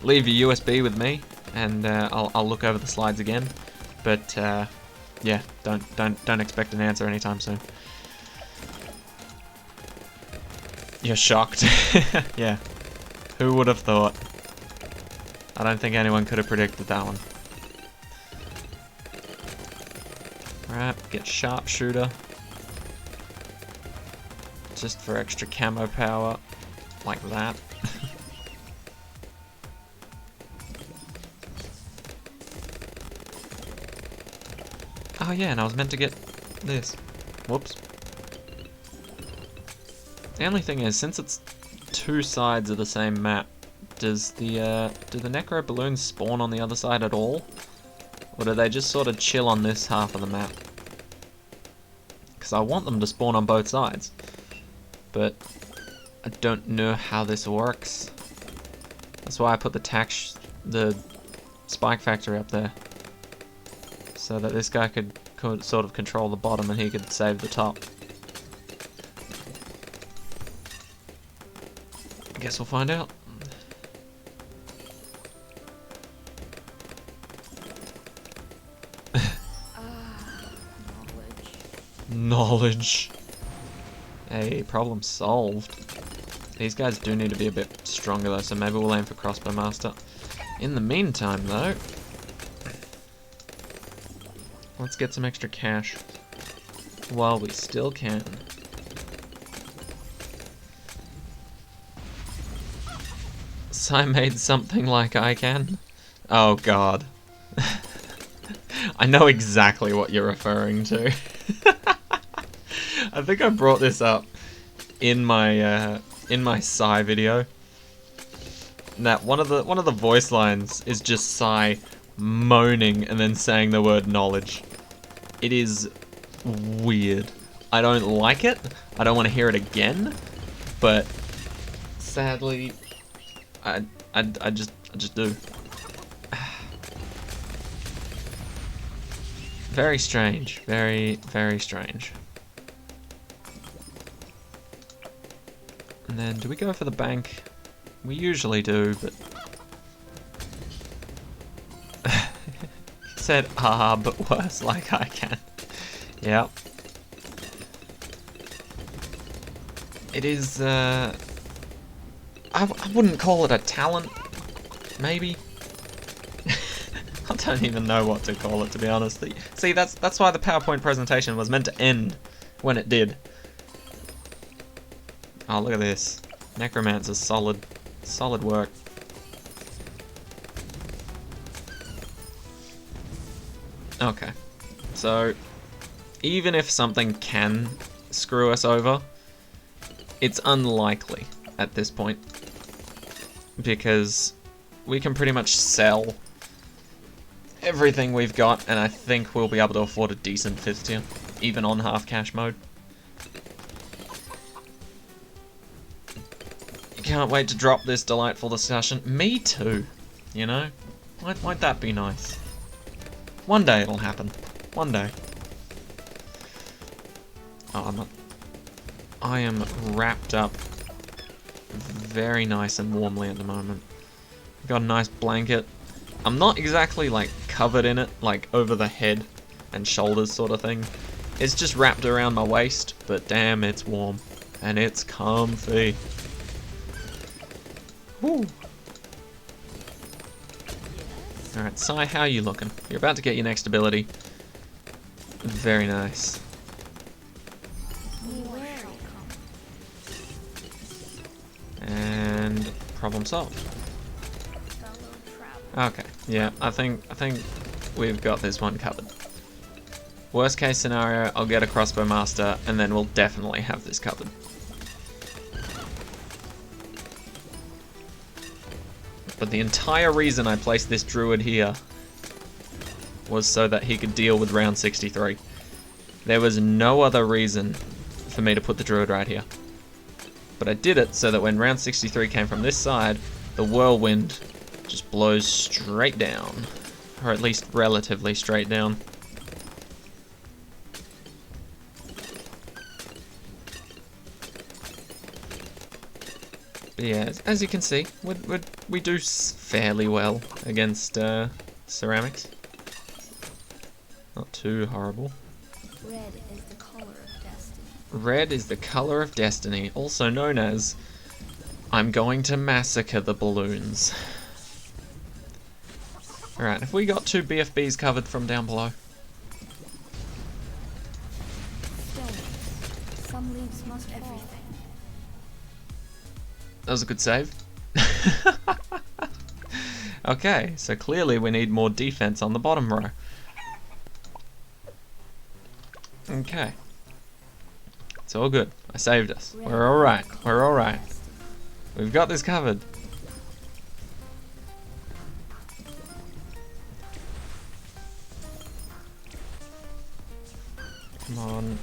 Leave your USB with me, and I'll look over the slides again. But yeah, don't expect an answer anytime soon. You're shocked. Yeah. Who would have thought? I don't think anyone could have predicted that one. Right, get sharpshooter. Just for extra camo power. Like that. Oh yeah, and I was meant to get this. Whoops. The only thing is, since it's two sides of the same map, do the necro balloons spawn on the other side at all? Or do they just sort of chill on this half of the map? Because I want them to spawn on both sides. But I don't know how this works. That's why I put the spike factory up there. So that this guy could sort of control the bottom and he could save the top. I guess we'll find out. Knowledge. Hey, problem solved. These guys do need to be a bit stronger though, so maybe we'll aim for Crossbow Master. In the meantime though, let's get some extra cash while we still can. So I made something like I can. Oh god. I know exactly what you're referring to. I think I brought this up in my Psy video. That one of the voice lines is just Psy moaning and then saying the word knowledge. It is weird. I don't like it. I don't want to hear it again. But sadly, I just do. Very strange. Very, very strange. And then, do we go for the bank? We usually do, but... He said, but worse, like I can. Yep. It is, I wouldn't call it a talent. Maybe. I don't even know what to call it, to be honest. See, that's why the PowerPoint presentation was meant to end when it did. Oh, look at this. Necromancer's solid work. Okay. So, even if something can screw us over, it's unlikely at this point. Because we can pretty much sell everything we've got, and I think we'll be able to afford a decent 5th tier, even on half cash mode. Can't wait to drop this delightful discussion. Me too, you know? Won't that be nice? One day it'll happen. One day. Oh, I am wrapped up very nice and warmly at the moment. Got a nice blanket. I'm not exactly like covered in it, like over the head and shoulders sort of thing. It's just wrapped around my waist, but damn, it's warm. And it's comfy. Woo. Alright, Sai, how are you looking? You're about to get your next ability. Very nice. Problem solved. Fellow traveler. Okay, yeah, I think we've got this one covered. Worst case scenario, I'll get a crossbow master, and then we'll definitely have this covered. But the entire reason I placed this druid here was so that he could deal with round 63. There was no other reason for me to put the druid right here. But I did it so that when round 63 came from this side, the whirlwind just blows straight down. Or at least relatively straight down. But yeah, as you can see, we do fairly well against ceramics. Not too horrible. Red is the color of destiny. Red is the color of destiny, also known as I'm going to massacre the balloons. Alright, have we got 2 BFBs covered from down below? Stillness. Some leaves must everything. That was a good save. Okay, so clearly we need more defense on the bottom row. Okay. It's all good. I saved us. We're alright. We're alright. We've got this covered. Come on.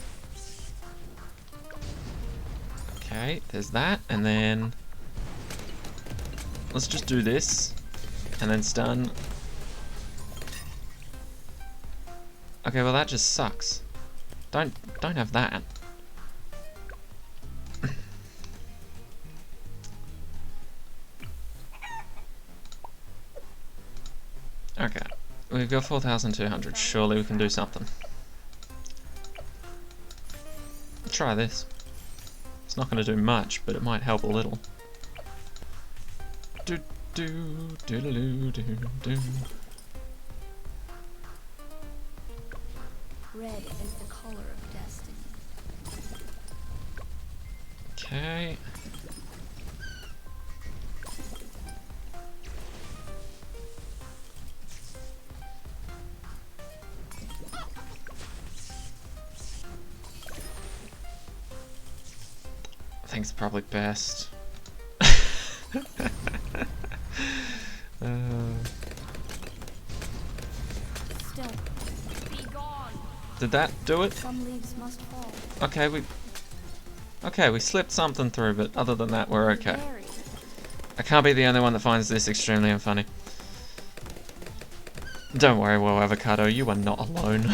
Okay, there's that, and then let's just do this, and then stun. Okay, well that just sucks. Don't have that. Okay, we've got 4,200. Surely we can do something. Let's try this. It's not going to do much, but it might help a little. Do do do do do do. Red is the color of destiny. Okay. I think it's probably best. Still. Be gone. Did that do it? Some leaves must fall. Okay, we slipped something through, but other than that, we're okay. Buried. I can't be the only one that finds this extremely unfunny. Don't worry, Well Avocado, you are not alone.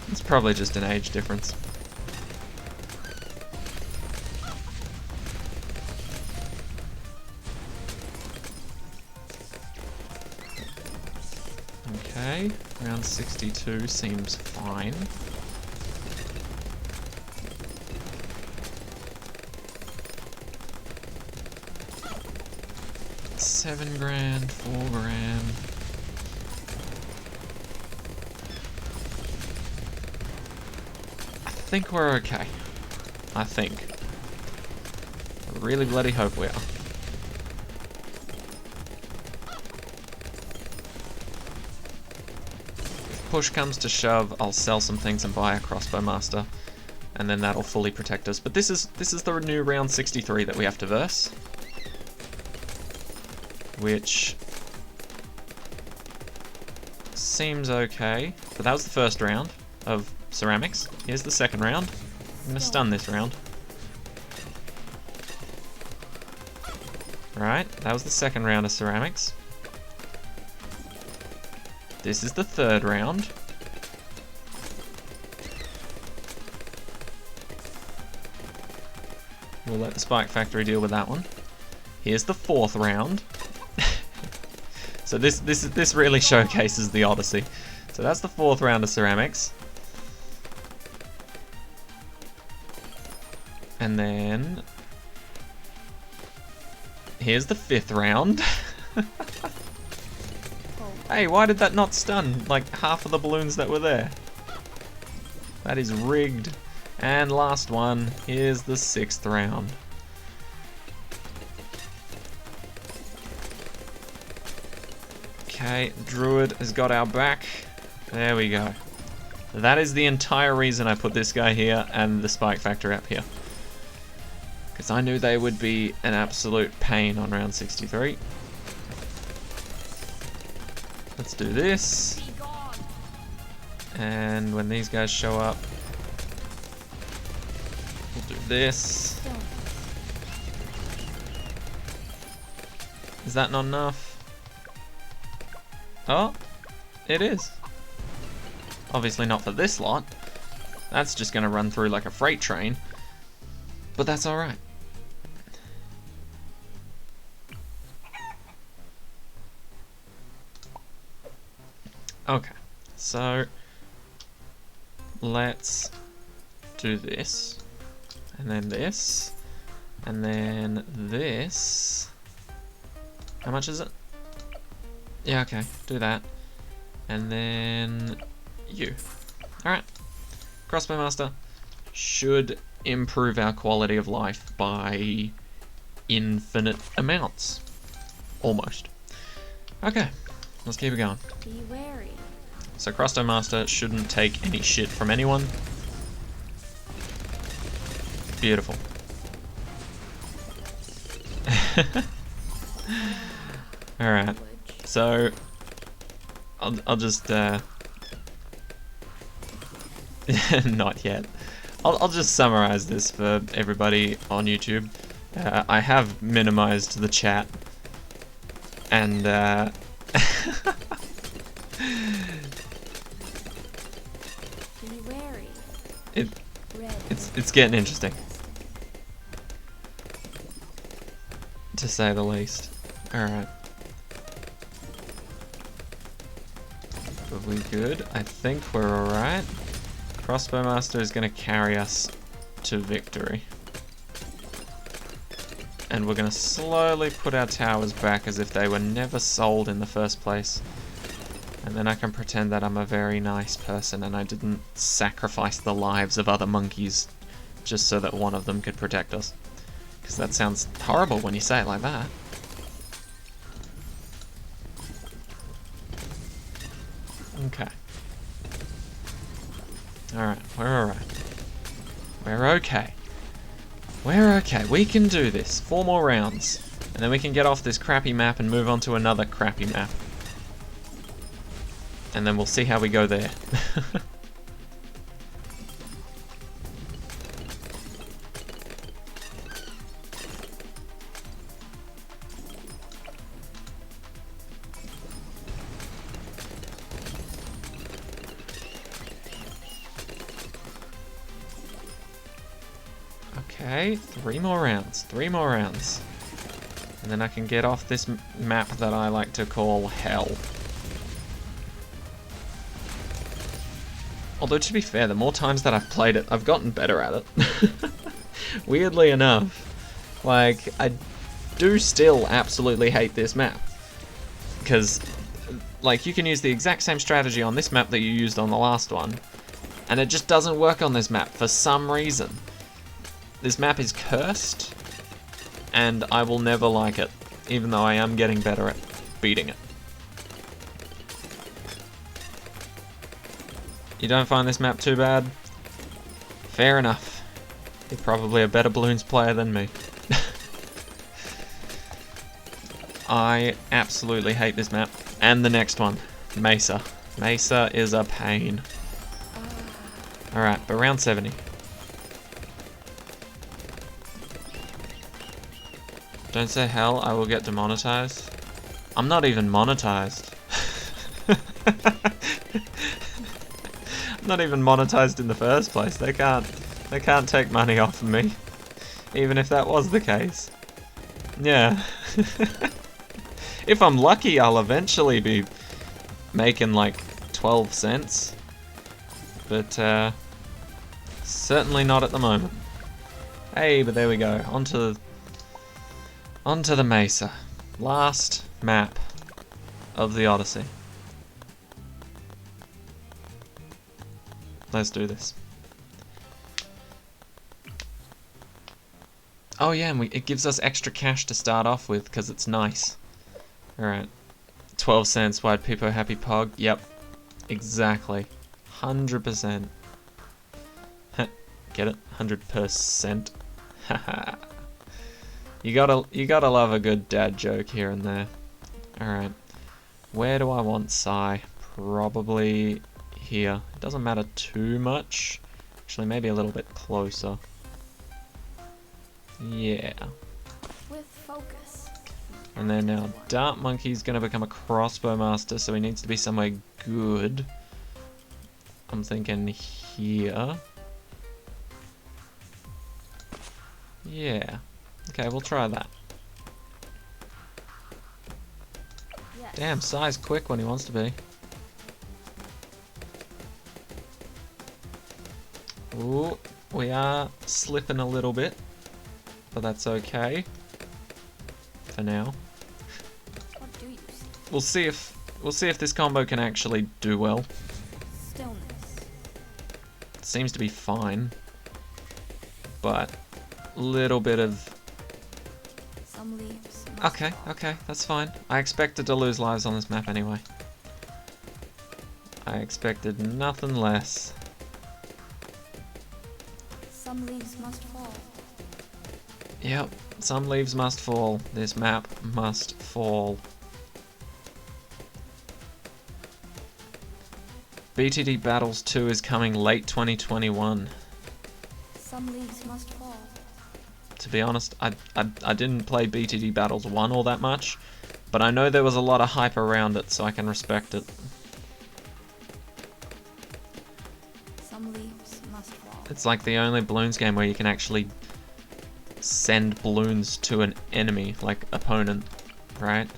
It's probably just an age difference. Okay, round 62 seems fine. $7,000, $4,000. I think we're okay. I think. I really bloody hope we are. If push comes to shove, I'll sell some things and buy a crossbow master, and then that'll fully protect us. But this is the new round 63 that we have to verse, which seems okay. But that was the first round of ceramics. Here's the second round. I'm gonna stun this round. Right, that was the second round of ceramics. This is the third round. We'll let the Spike Factory deal with that one. Here's the fourth round. So this really showcases the Odyssey. So that's the fourth round of ceramics. And then here's the fifth round. Hey, why did that not stun like half of the balloons that were there? That is rigged. And last one, here's the 6th round. Okay, Druid has got our back. There we go. That is the entire reason I put this guy here and the Spike Factory up here. Because I knew they would be an absolute pain on round 63. Let's do this. And when these guys show up, we'll do this. Is that not enough? Oh, it is. Obviously not for this lot. That's just gonna run through like a freight train. But that's alright. Okay, so let's do this, and then this, and then this. How much is it? Yeah, okay, do that. And then you. Alright. Crossbow Master should improve our quality of life by infinite amounts. Almost. Okay, let's keep it going. Be wary. So Crossbow Master shouldn't take any shit from anyone. Beautiful. Alright, so I'll just not yet. I'll just summarize this for everybody on YouTube. I have minimized the chat, and Be wary. it's getting interesting, to say the least. Alright. Are we good? I think we're alright. Crossbow Master is going to carry us to victory. And we're going to slowly put our towers back as if they were never sold in the first place. And then I can pretend that I'm a very nice person and I didn't sacrifice the lives of other monkeys just so that one of them could protect us. Because that sounds horrible when you say it like that. Okay. Alright, we're alright. We're okay. We're okay. We can do this. 4 more rounds. And then we can get off this crappy map and move on to another crappy map. And then we'll see how we go there. Okay, 3 more rounds. 3 more rounds. And then I can get off this map that I like to call Hell. Although, to be fair, the more times that I've played it, I've gotten better at it. Weirdly enough. Like, I do still absolutely hate this map. Because, like, you can use the exact same strategy on this map that you used on the last one. And it just doesn't work on this map for some reason. This map is cursed, and I will never like it, even though I am getting better at beating it. You don't find this map too bad? Fair enough. You're probably a better balloons player than me. I absolutely hate this map. And the next one, Mesa. Mesa is a pain. Alright, but round 70. Don't say hell, I will get demonetized. I'm not even monetized. I'm not even monetized in the first place. They can't take money off of me. Even if that was the case. Yeah. If I'm lucky, I'll eventually be making like 12 cents. But certainly not at the moment. Hey, but there we go. Onto the Mesa. Last map of the Odyssey. let's do this. Oh yeah, and it gives us extra cash to start off with because it's nice. Alright. 12 cents, wide Pippo happy pog. Yep. Exactly. 100%. Get it? 100%. Haha. You gotta love a good dad joke here and there. Alright. Where do I want Psy? Probably here. It doesn't matter too much. Actually, maybe a little bit closer. Yeah. With focus. And then now Dart Monkey's gonna become a crossbow master, so he needs to be somewhere good. I'm thinking here. Yeah. Okay, we'll try that. Yes. Damn, Psy's quick when he wants to be. Ooh, we are slipping a little bit, but that's okay. For now. What do you see? We'll see if this combo can actually do well. Stillness. It seems to be fine, but little bit of. Some leaves. Okay, okay, that's fine. I expected to lose lives on this map anyway. I expected nothing less. Some leaves must fall. Yep, some leaves must fall. This map must fall. BTD Battles 2 is coming late 2021. Some leaves must fall. To be honest, I didn't play BTD Battles 1 all that much, but I know there was a lot of hype around it, so I can respect it. Some leaves must fall. It's like the only balloons game where you can actually send balloons to an enemy, like opponent, right?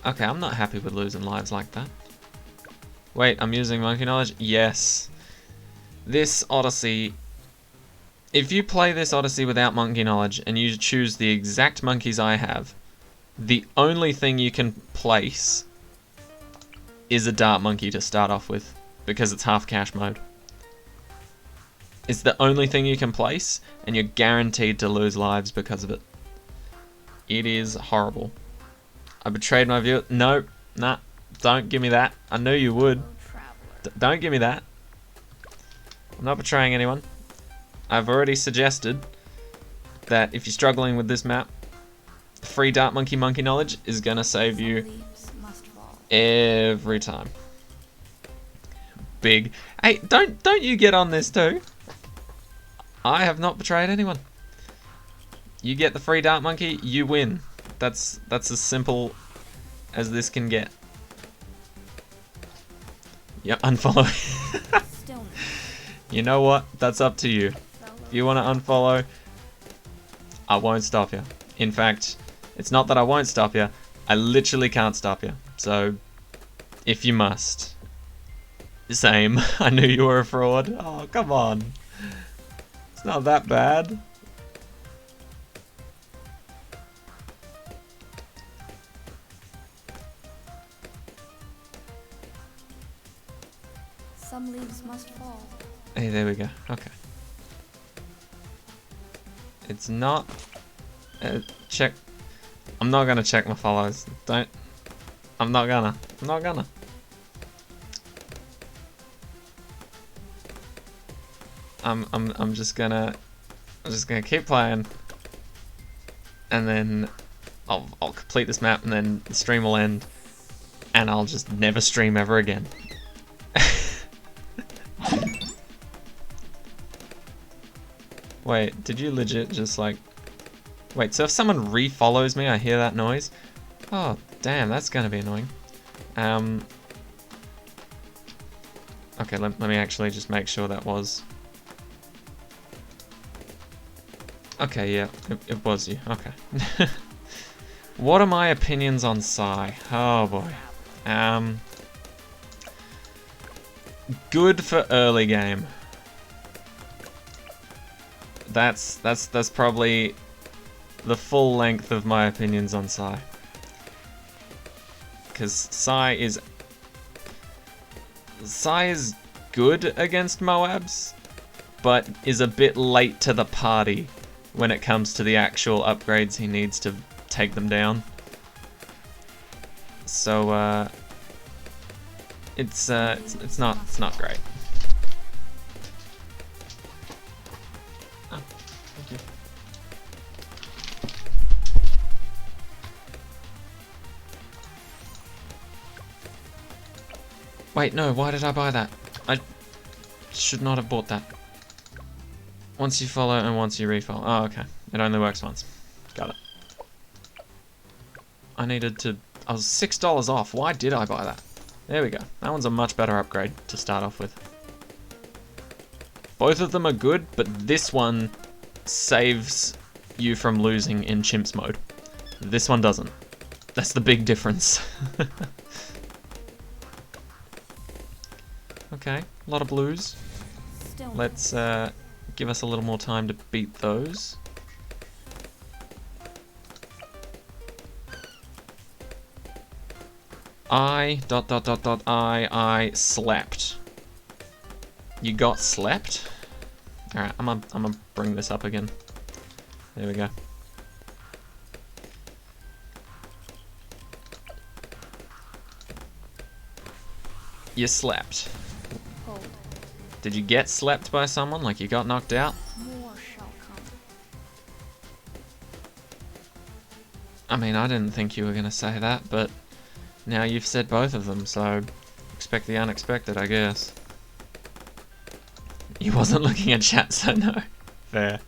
Okay, I'm not happy with losing lives like that. Wait, I'm using monkey knowledge? Yes. This Odyssey, if you play this Odyssey without monkey knowledge and you choose the exact monkeys I have, the only thing you can place is a dart monkey to start off with, because it's half cash mode. It's the only thing you can place, and you're guaranteed to lose lives because of it. It is horrible. I betrayed my viewer. No, nah, don't give me that. I knew you would. Don't give me that. I'm not betraying anyone. I've already suggested that if you're struggling with this map, the free Dart Monkey monkey knowledge is gonna save you every time. Big. Hey, don't you get on this too. I have not betrayed anyone. You get the free Dart Monkey, you win. That's as simple as this can get. Yep, unfollow. You know what? That's up to you. If you want to unfollow, I won't stop you. In fact, it's not that I won't stop you. I literally can't stop you. So, if you must. Same. I knew you were a fraud. Oh, come on. It's not that bad. Some leaves must fall. Hey, there we go. Okay. It's not... check... I'm not gonna check my follows. Don't... I'm not gonna. I'm not gonna. I'm just gonna keep playing, and then I'll complete this map, and then the stream will end, and I'll just never stream ever again. Wait, did you legit just like... Wait, so if someone refollows me, I hear that noise? Oh, damn, that's gonna be annoying. Okay, let me actually just make sure that was... Okay, yeah, it was you. Okay. What are my opinions on Psy? Oh boy. Good for early game. That's probably the full length of my opinions on Psy. Because Psy is... Sai is good against Moabs, but is a bit late to the party when it comes to the actual upgrades he needs to take them down. So it's not great. Oh, thank you. Wait, no, why did I buy that? I should not have bought that. Once you follow and once you refill. Oh, okay. It only works once. Got it. I was $6 off. Why did I buy that? There we go. That one's a much better upgrade to start off with. Both of them are good, but this one saves you from losing in chimps mode. This one doesn't. That's the big difference. Okay, a lot of blues. Let's give us a little more time to beat those. I slept. You got slept? Alright, I'm gonna bring this up again. There we go. You slept. Hold. Did you get slept by someone? Like you got knocked out? More shall come. I mean, I didn't think you were gonna say that, but now you've said both of them, so expect the unexpected, I guess. You wasn't looking at chat, so no. Fair.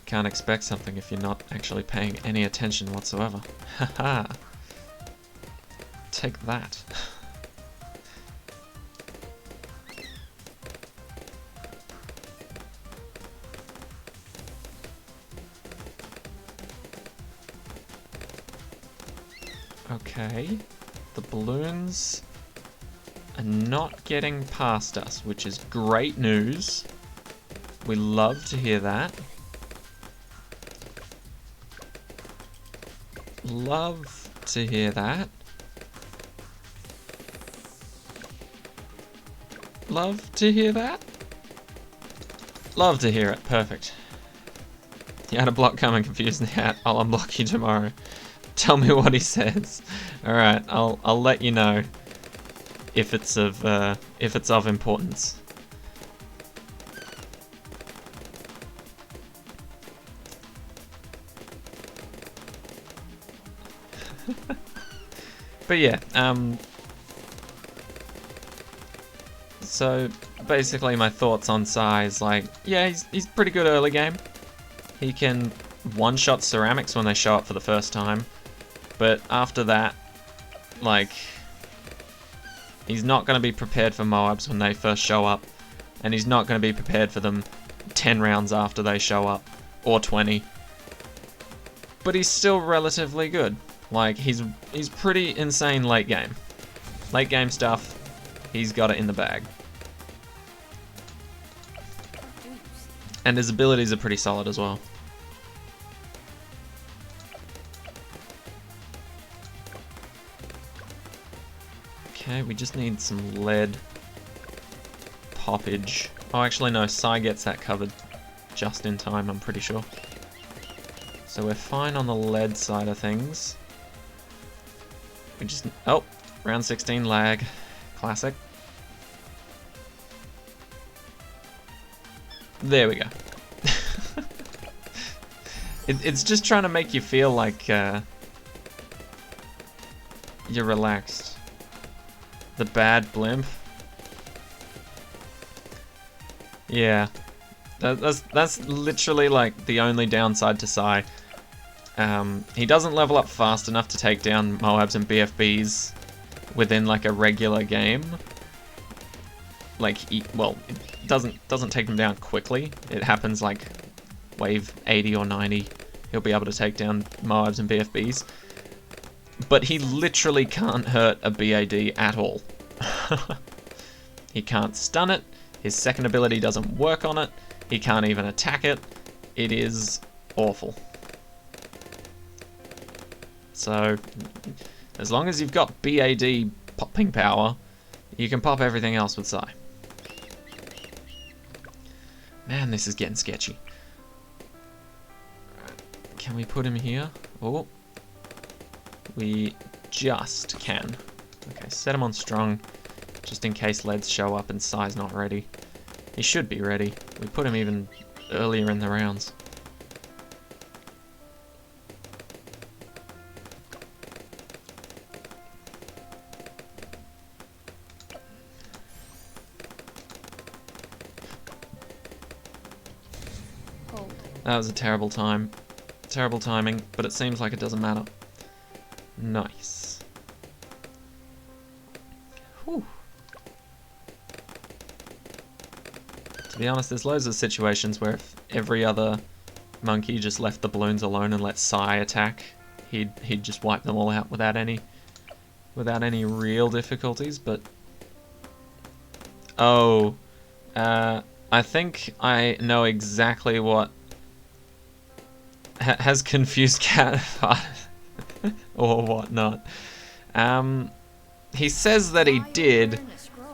Can't expect something if you're not actually paying any attention whatsoever. Haha. Take that. Okay, the balloons are not getting past us, which is great news. We love to hear that. Love to hear that. Love to hear that. Love to hear it. Perfect. You had a block coming, confused in the hat. I'll unblock you tomorrow. Tell me what he says. All right, I'll let you know if it's of importance. But yeah, so basically my thoughts on Sai is like, yeah, he's pretty good early game. He can one-shot ceramics when they show up for the first time. But after that, like, he's not going to be prepared for Moabs when they first show up. And he's not going to be prepared for them 10 rounds after they show up. Or 20. But he's still relatively good. Like, he's pretty insane late game. Late game stuff, he's got it in the bag. And his abilities are pretty solid as well. Okay, we just need some lead poppage. Oh, actually no, Sai gets that covered just in time, I'm pretty sure. So we're fine on the lead side of things. We just... oh, round 16 lag. Classic. There we go. It's just trying to make you feel like you're relaxed. The bad blimp. Yeah, that's literally like the only downside to Sai. He doesn't level up fast enough to take down Moabs and BFBs within like a regular game. Like, well, it doesn't take them down quickly. It happens like wave 80 or 90. He'll be able to take down Moabs and BFBs. But he literally can't hurt a BAD at all. He can't stun it. His second ability doesn't work on it. He can't even attack it. It is awful. So, as long as you've got BAD popping power, you can pop everything else with Psy. Man, this is getting sketchy. Can we put him here? Oh. We just can. Okay, set him on strong, just in case leads show up and Psy's not ready. He should be ready. We put him even earlier in the rounds. Hold. That was a terrible time. Terrible timing, but it seems like it doesn't matter. Nice. Whew. To be honest, there's loads of situations where if every other monkey just left the balloons alone and let Psy attack, he'd just wipe them all out without any real difficulties, but oh, I think I know exactly what has confused Cat or whatnot. He says that he did,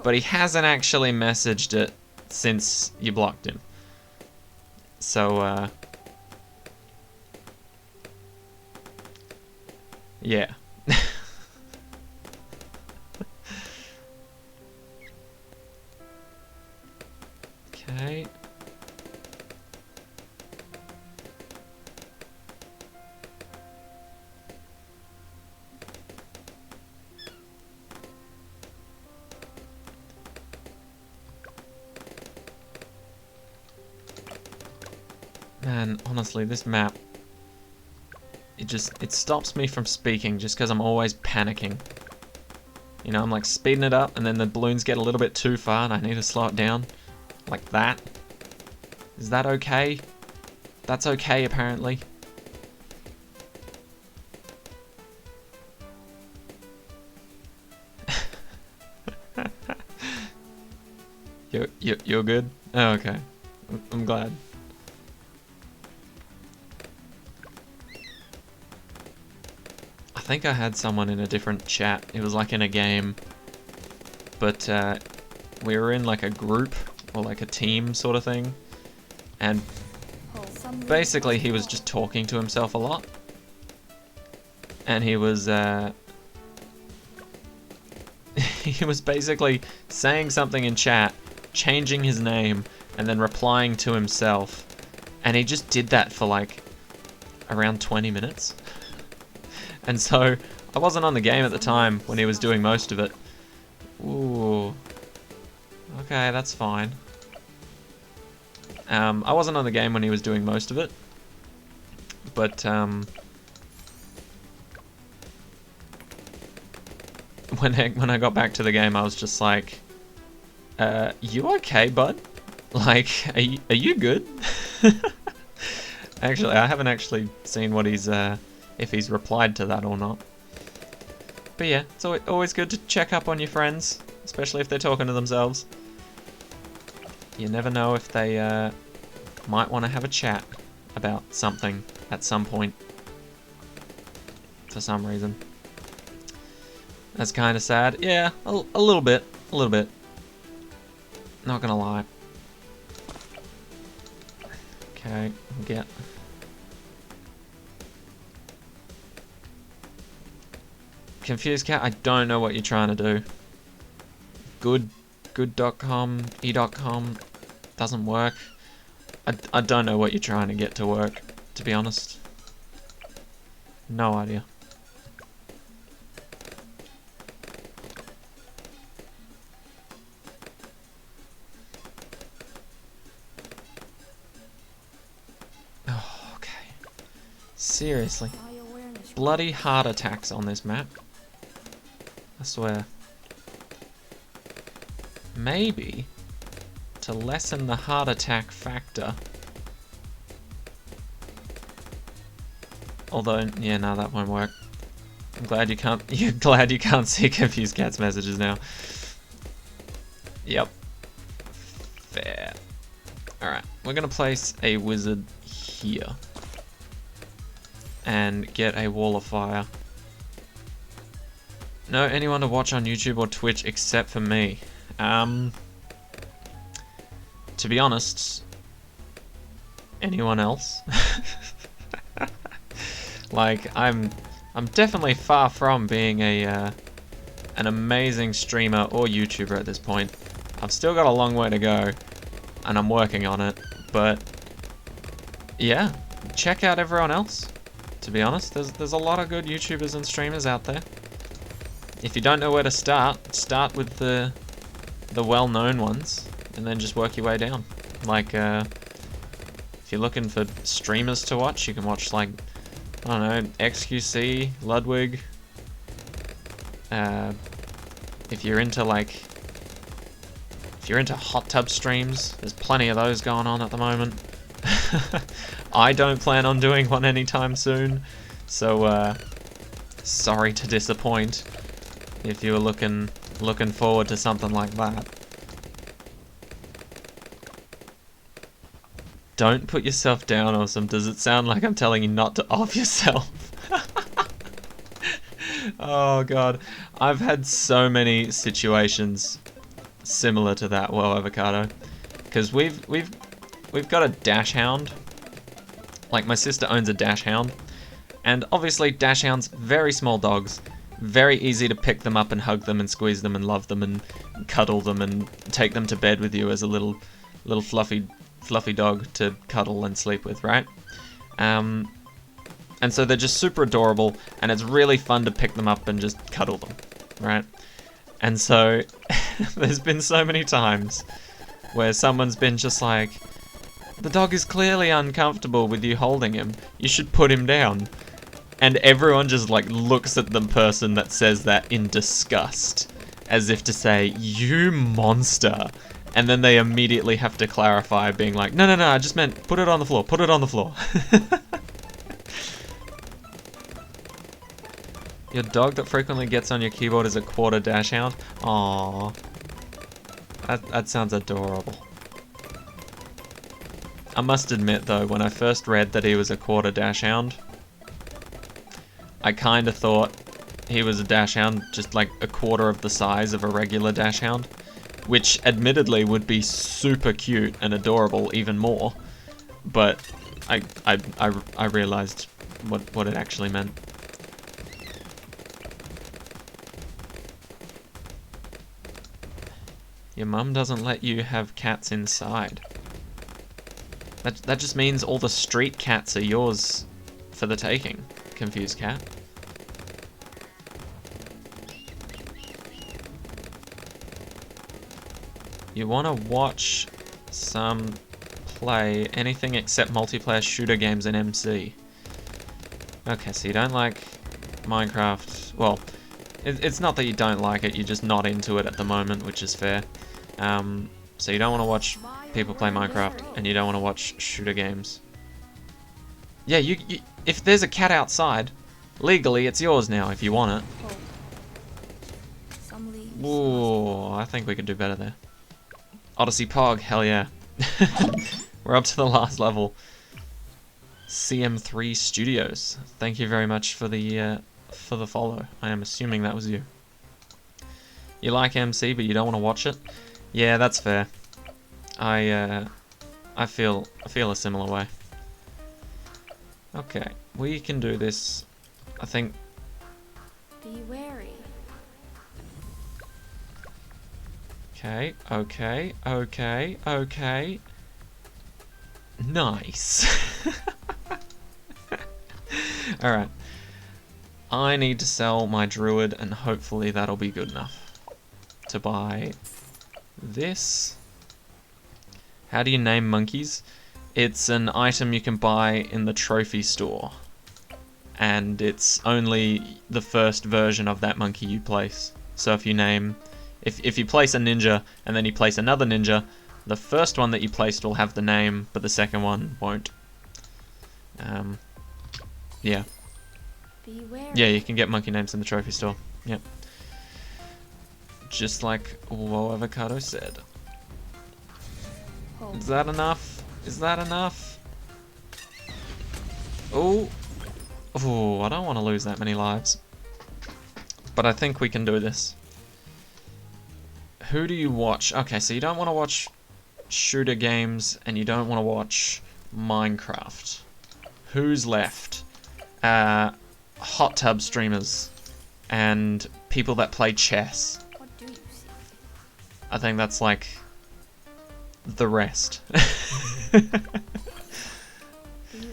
but he hasn't actually messaged it since you blocked him. So, yeah. Okay. Man, honestly, this map, it stops me from speaking just because I'm always panicking. You know, I'm like speeding it up and then the balloons get a little bit too far and I need to slow it down. Like that. Is that okay? That's okay, apparently. You're good? Oh, okay. I'm glad. I think I had someone in a different chat. It was like in a game. But we were in like a group or like a team sort of thing. And basically he was just talking to himself a lot. And he was he was basically saying something in chat, changing his name, and then replying to himself. And he just did that for like around 20 minutes. And so I wasn't on the game at the time when he was doing most of it. Ooh. Okay, that's fine. I wasn't on the game when he was doing most of it. But when I got back to the game, I was just like, you okay, bud? Like, are you good? Actually, I haven't actually seen what he's if he's replied to that or not. But yeah, it's always good to check up on your friends, especially if they're talking to themselves. You never know if they might want to have a chat about something at some point. For some reason. That's kind of sad. Yeah, a little bit. A little bit. Not gonna lie. Okay, get... Confused Cat, I don't know what you're trying to do. Good.com, e.com, doesn't work. I don't know what you're trying to get to work, to be honest. No idea. Oh, okay. Seriously. Bloody heart attacks on this map. I swear. Maybe to lessen the heart attack factor. Although, yeah, no, that won't work. I'm glad you can't. You're glad you can't see Confused Cat's messages now. Yep. Fair. All right, we're gonna place a wizard here and get a wall of fire. know anyone to watch on YouTube or Twitch except for me? To be honest, anyone else? Like, I'm definitely far from being an amazing streamer or YouTuber at this point. I've still got a long way to go, and I'm working on it, but yeah, check out everyone else. To be honest, there's a lot of good YouTubers and streamers out there. If you don't know where to start with the well-known ones, and then just work your way down. Like, if you're looking for streamers to watch, you can watch, like, I don't know, XQC, Ludwig. If you're into hot tub streams, there's plenty of those going on at the moment. I don't plan on doing one anytime soon, so sorry to disappoint if you were looking forward to something like that. Don't put yourself down, Awesome. Does it sound like I'm telling you not to off yourself? Oh god, I've had so many situations similar to that, Well Avocado, because we've got a dash hound. Like, my sister owns a dash hound, and obviously dash hounds, very small dogs, very easy to pick them up and hug them and squeeze them and love them and cuddle them and take them to bed with you as a little fluffy dog to cuddle and sleep with, right? And so they're just super adorable, and it's really fun to pick them up and just cuddle them, right? And so there's been so many times where someone's been just like, the dog is clearly uncomfortable with you holding him, you should put him down. And everyone just like looks at the person that says that in disgust, as if to say, you monster. And then they immediately have to clarify, being like, no, I just meant put it on the floor, put it on the floor. Your dog that frequently gets on your keyboard is a quarter dash hound? Aww. That sounds adorable. I must admit though, when I first read that he was a quarter dash hound, I kinda thought he was a dash hound just like a quarter of the size of a regular dash hound, which admittedly would be super cute and adorable even more, but I realized what it actually meant. Your mum doesn't let you have cats inside. That just means all the street cats are yours for the taking, confused cat. You want to watch some play anything except multiplayer shooter games in MC. Okay, so you don't like Minecraft. Well, it's not that you don't like it, you're just not into it at the moment, which is fair. So you don't want to watch people play Minecraft, and you don't want to watch shooter games. Yeah, you if there's a cat outside, legally it's yours now if you want it. Ooh, I think we could do better there. Odyssey Pog, hell yeah. We're up to the last level. CM3 Studios. Thank you very much for the follow. I am assuming that was you. You like MC, but you don't want to watch it? Yeah, that's fair. I feel a similar way. Okay, we can do this. I think. Be wary. Okay. Nice. Alright. I need to sell my druid, and hopefully that'll be good enough to buy this. How do you name monkeys? It's an item you can buy in the trophy store, and it's only the first version of that monkey you place. So if you name, if you place a ninja and then you place another ninja, the first one that you placed will have the name, but the second one won't. Yeah. Yeah, you can get monkey names in the trophy store. Yep. Just like Whoa Avocado said. Is that enough? Is that enough? Oh. Oh, I don't want to lose that many lives. but I think we can do this. Who do you watch? Okay, so you don't want to watch shooter games, and you don't want to watch Minecraft. Who's left? Hot tub streamers and people that play chess. What do you see? I think that's like the rest. Be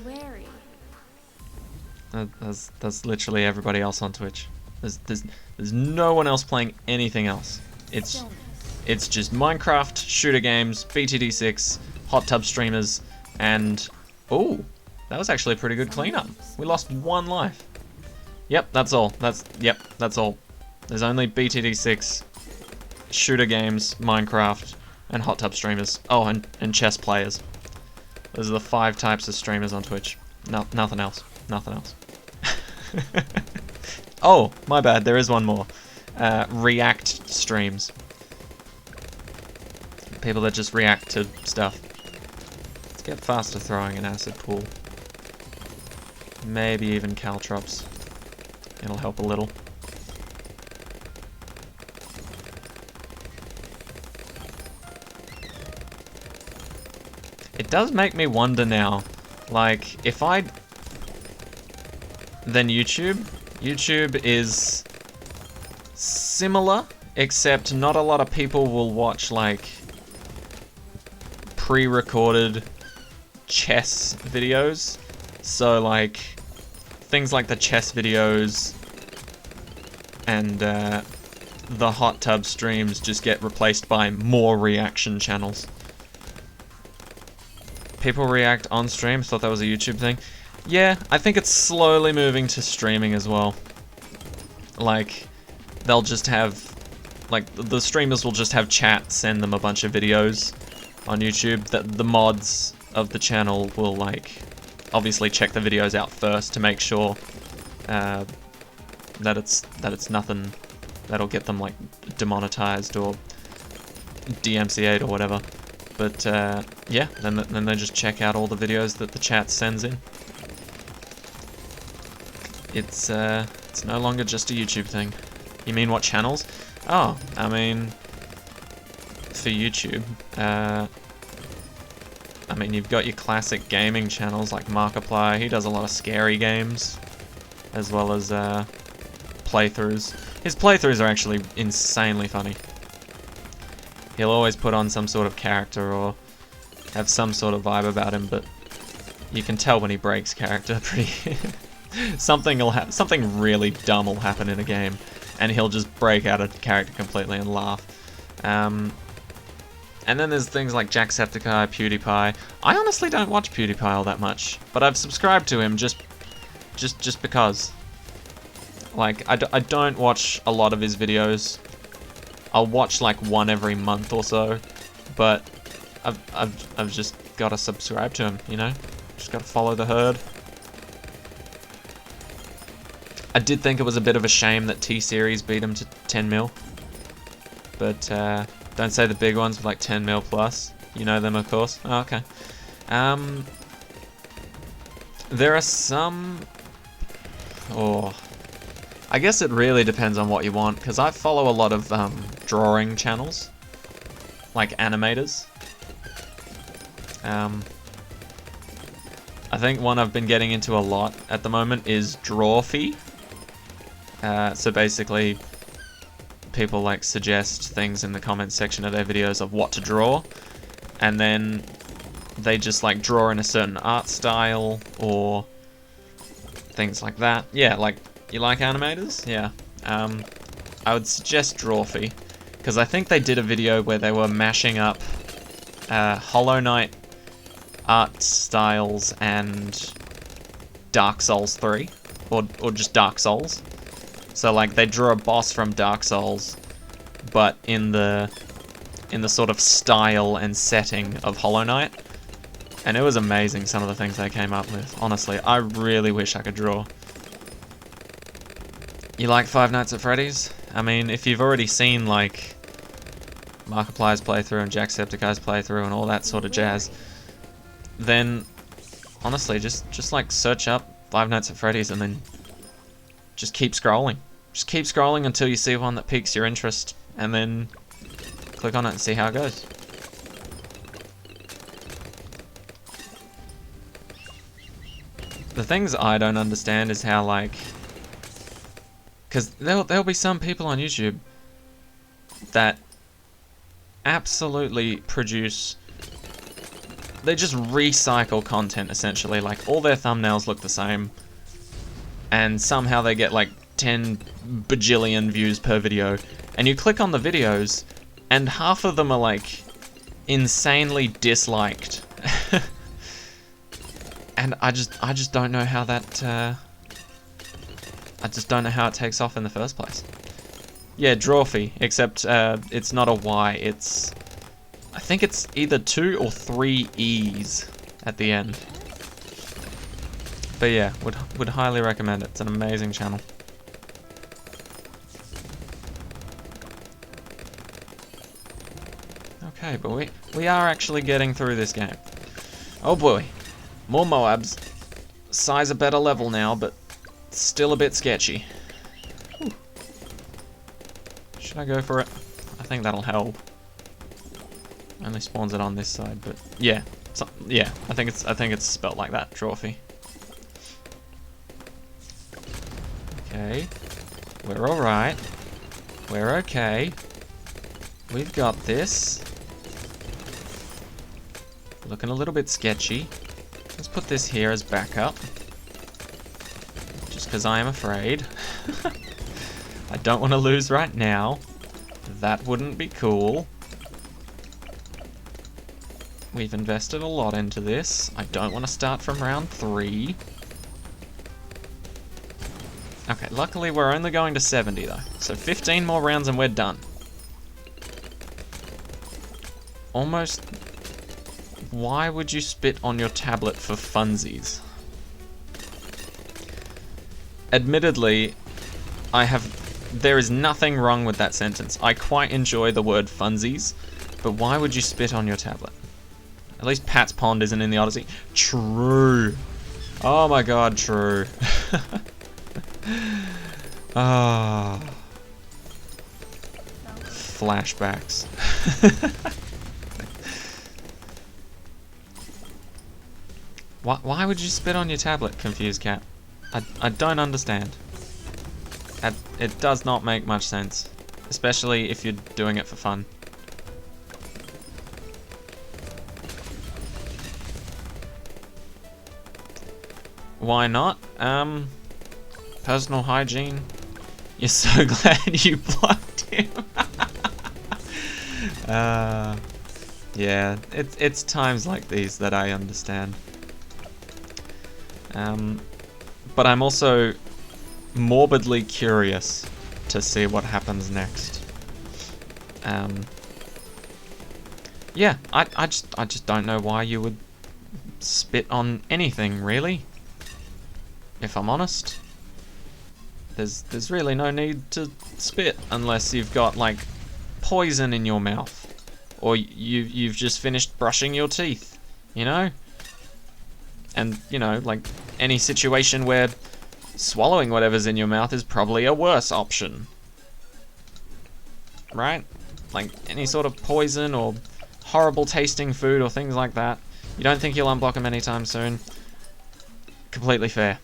wary. That's literally everybody else on Twitch. There's no one else playing anything else. It's just Minecraft, shooter games, BTD6, hot tub streamers, and oh, that was actually a pretty good cleanup. We lost 1 life. Yep, that's all. That's all. There's only BTD6, shooter games, Minecraft, and hot tub streamers. Oh, and chess players. Those are the 5 types of streamers on Twitch. No, nothing else. Nothing else. Oh, my bad. There is one more. React streams. People that just react to stuff. Let's get faster throwing an acid pool. Maybe even caltrops. It'll help a little. It does make me wonder now, like, if I... Then YouTube? YouTube is similar, except not a lot of people will watch, like, pre-recorded chess videos. So, like, things like the chess videos and the hot tub streams just get replaced by more reaction channels. People react on stream, thought that was a YouTube thing. Yeah, I think it's slowly moving to streaming as well. Like, they'll just have, like, the streamers will just have chat send them a bunch of videos on YouTube. That the mods of the channel will, like, obviously check the videos out first to make sure that it's nothing that'll get them, like, demonetized or DMCA'd or whatever. But yeah, then they just check out all the videos that the chat sends in. It's no longer just a YouTube thing. You mean what channels? Oh, I mean, for YouTube, I mean, you've got your classic gaming channels like Markiplier. He does a lot of scary games, as well as playthroughs. His playthroughs are actually insanely funny. He'll always put on some sort of character or have some sort of vibe about him, but you can tell when he breaks character pretty... something really dumb will happen in a game, and he'll just break out of character completely and laugh. And then there's things like Jacksepticeye, PewDiePie. I honestly don't watch PewDiePie all that much, but I've subscribed to him just because. Like, I don't watch a lot of his videos. I'll watch like one every month or so, but I've just got to subscribe to him, you know? Just got to follow the herd. I did think it was a bit of a shame that T-Series beat him to 10 mil. But don't say the big ones with like 10 mil plus. You know them, of course. Oh, okay. There are some... Oh... I guess it really depends on what you want, because I follow a lot of drawing channels. Like animators. I think one I've been getting into a lot at the moment is Drawfee. So basically, people like suggest things in the comments section of their videos of what to draw, and then they just like draw in a certain art style or things like that. Yeah, like, you like animators? Yeah. I would suggest Drawfee, because I think they did a video where they were mashing up Hollow Knight art styles and Dark Souls 3, or just Dark Souls. So like they drew a boss from Dark Souls, but in the sort of style and setting of Hollow Knight, and it was amazing some of the things they came up with. Honestly, I really wish I could draw. You like Five Nights at Freddy's? I mean, if you've already seen like Markiplier's playthrough and Jacksepticeye's playthrough and all that sort of jazz, then honestly, just like search up Five Nights at Freddy's and then just keep scrolling. Just keep scrolling until you see one that piques your interest, and then click on it and see how it goes. The things I don't understand is how, like, because there'll be some people on YouTube that absolutely produce, they just recycle content essentially. Like, all their thumbnails look the same, and somehow they get like 10 bajillion views per video, and you click on the videos and half of them are like insanely disliked. And I just don't know how that I just don't know how it takes off in the first place. Yeah, Drawfee, except it's not a Y, it's, I think it's either 2 or 3 E's at the end. But yeah, would highly recommend it. It's an amazing channel. Okay, but we are actually getting through this game. Oh boy. More Moabs. Size a better level now, but still a bit sketchy. Whew. Should I go for it? I think that'll help. Only spawns it on this side, but yeah. So, yeah, I think it's spelled like that, Drawfee. Okay. We're alright. We're okay. We've got this. Looking a little bit sketchy. Let's put this here as backup. Just because I am afraid. I don't want to lose right now. That wouldn't be cool. We've invested a lot into this. I don't want to start from round 3. Okay, luckily we're only going to 70 though. So 15 more rounds and we're done. Almost... Why would you spit on your tablet for funsies? Admittedly, there is nothing wrong with that sentence. I quite enjoy the word funsies, but why would you spit on your tablet? At least Pat's Pond isn't in the Odyssey. True. Oh my god, true. Ah. Flashbacks. Why would you spit on your tablet, Confused Cat? I don't understand. It does not make much sense. Especially if you're doing it for fun. Why not? Personal hygiene. You're so glad you blocked him. Yeah, it's times like these that I understand. But I'm also morbidly curious to see what happens next. Yeah, I just don't know why you would spit on anything, really. If I'm honest, there's really no need to spit unless you've got like poison in your mouth, or you've just finished brushing your teeth, you know. And, you know, like, any situation where swallowing whatever's in your mouth is probably a worse option. Right? Like, any sort of poison or horrible tasting food or things like that. You don't think you'll unblock them anytime soon? Completely fair.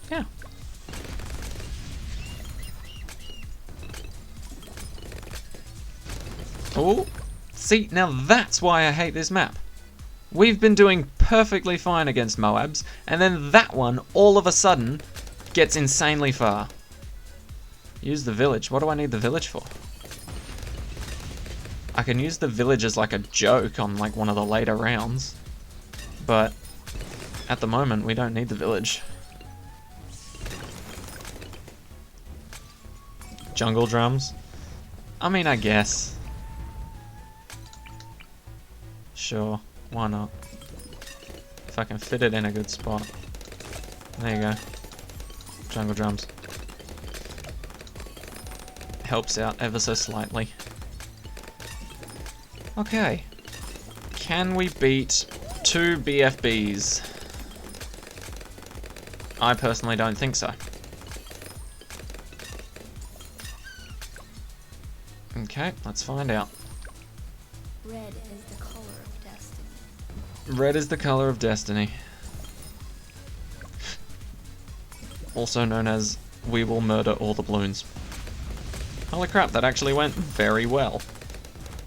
Yeah. Oh. See, now that's why I hate this map. We've been doing perfectly fine against Moabs, and then that one, all of a sudden, gets insanely far. Use the village. What do I need the village for? I can use the village as like a joke on like one of the later rounds, but at the moment we don't need the village. Jungle drums? I mean, I guess. Sure, why not? If I can fit it in a good spot. There you go. Jungle drums. Helps out ever so slightly. Okay. Can we beat 2 BFBs? I personally don't think so. Okay, let's find out. Red is the color of destiny. Red is the color of destiny. Also known as we will murder all the balloons. Holy crap, that actually went very well.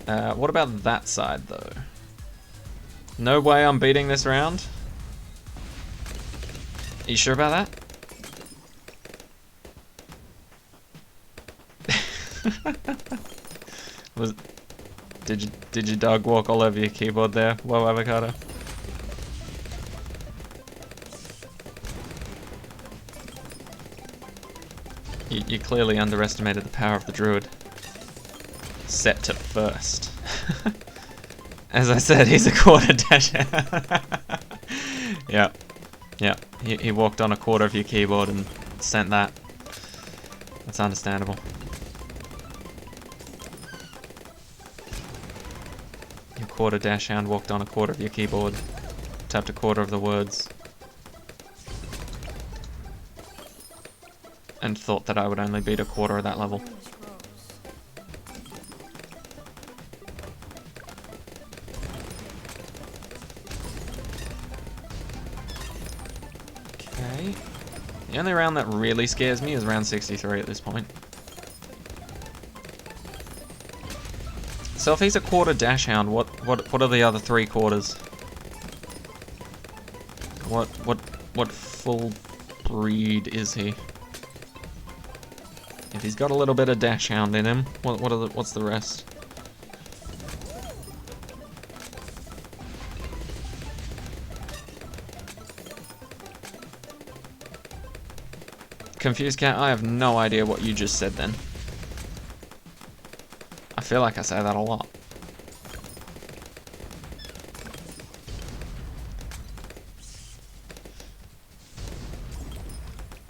What about that side, though? No way I'm beating this round? Are you sure about that? Did your dog walk all over your keyboard there? Whoa, avocado. You clearly underestimated the power of the druid. Set to first. As I said, he's a quarter dasher. Yeah. He walked on a quarter of your keyboard and sent that. That's understandable. Your quarter dash hound walked on a quarter of your keyboard, tapped a quarter of the words, and thought that I would only beat a quarter of that level. Okay. The only round that really scares me is round 63 at this point. So if he's a quarter dash hound, what are the other 3 quarters? What full breed is he? If he's got a little bit of dash hound in him, what's the rest? Confused cat, I have no idea what you just said then. I feel like I say that a lot.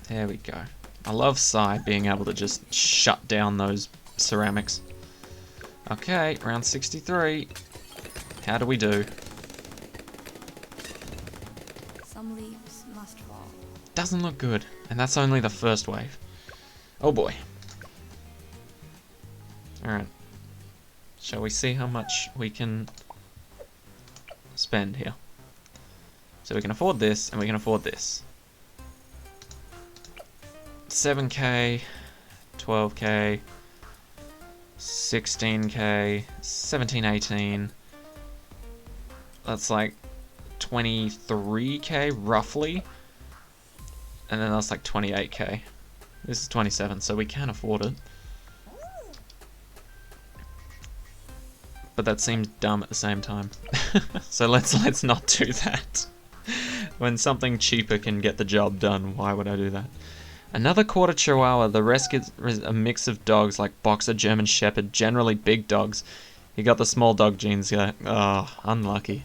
There we go. I love Psy being able to just shut down those ceramics. Okay, round 63. How do we do? Some leaves must fall. Doesn't look good, and that's only the first wave. Oh boy. Alright. Shall we see how much we can spend here? So we can afford this, and we can afford this. 7k, 12k, 16k, 17, 18. That's like 23k roughly. And then that's like 28k. This is 27, so we can afford it. But that seems dumb at the same time. So let's not do that. When something cheaper can get the job done, why would I do that? Another quarter Chihuahua. The rest is a mix of dogs like Boxer, German Shepherd, generally big dogs. He got the small dog genes. Yeah. Oh, unlucky.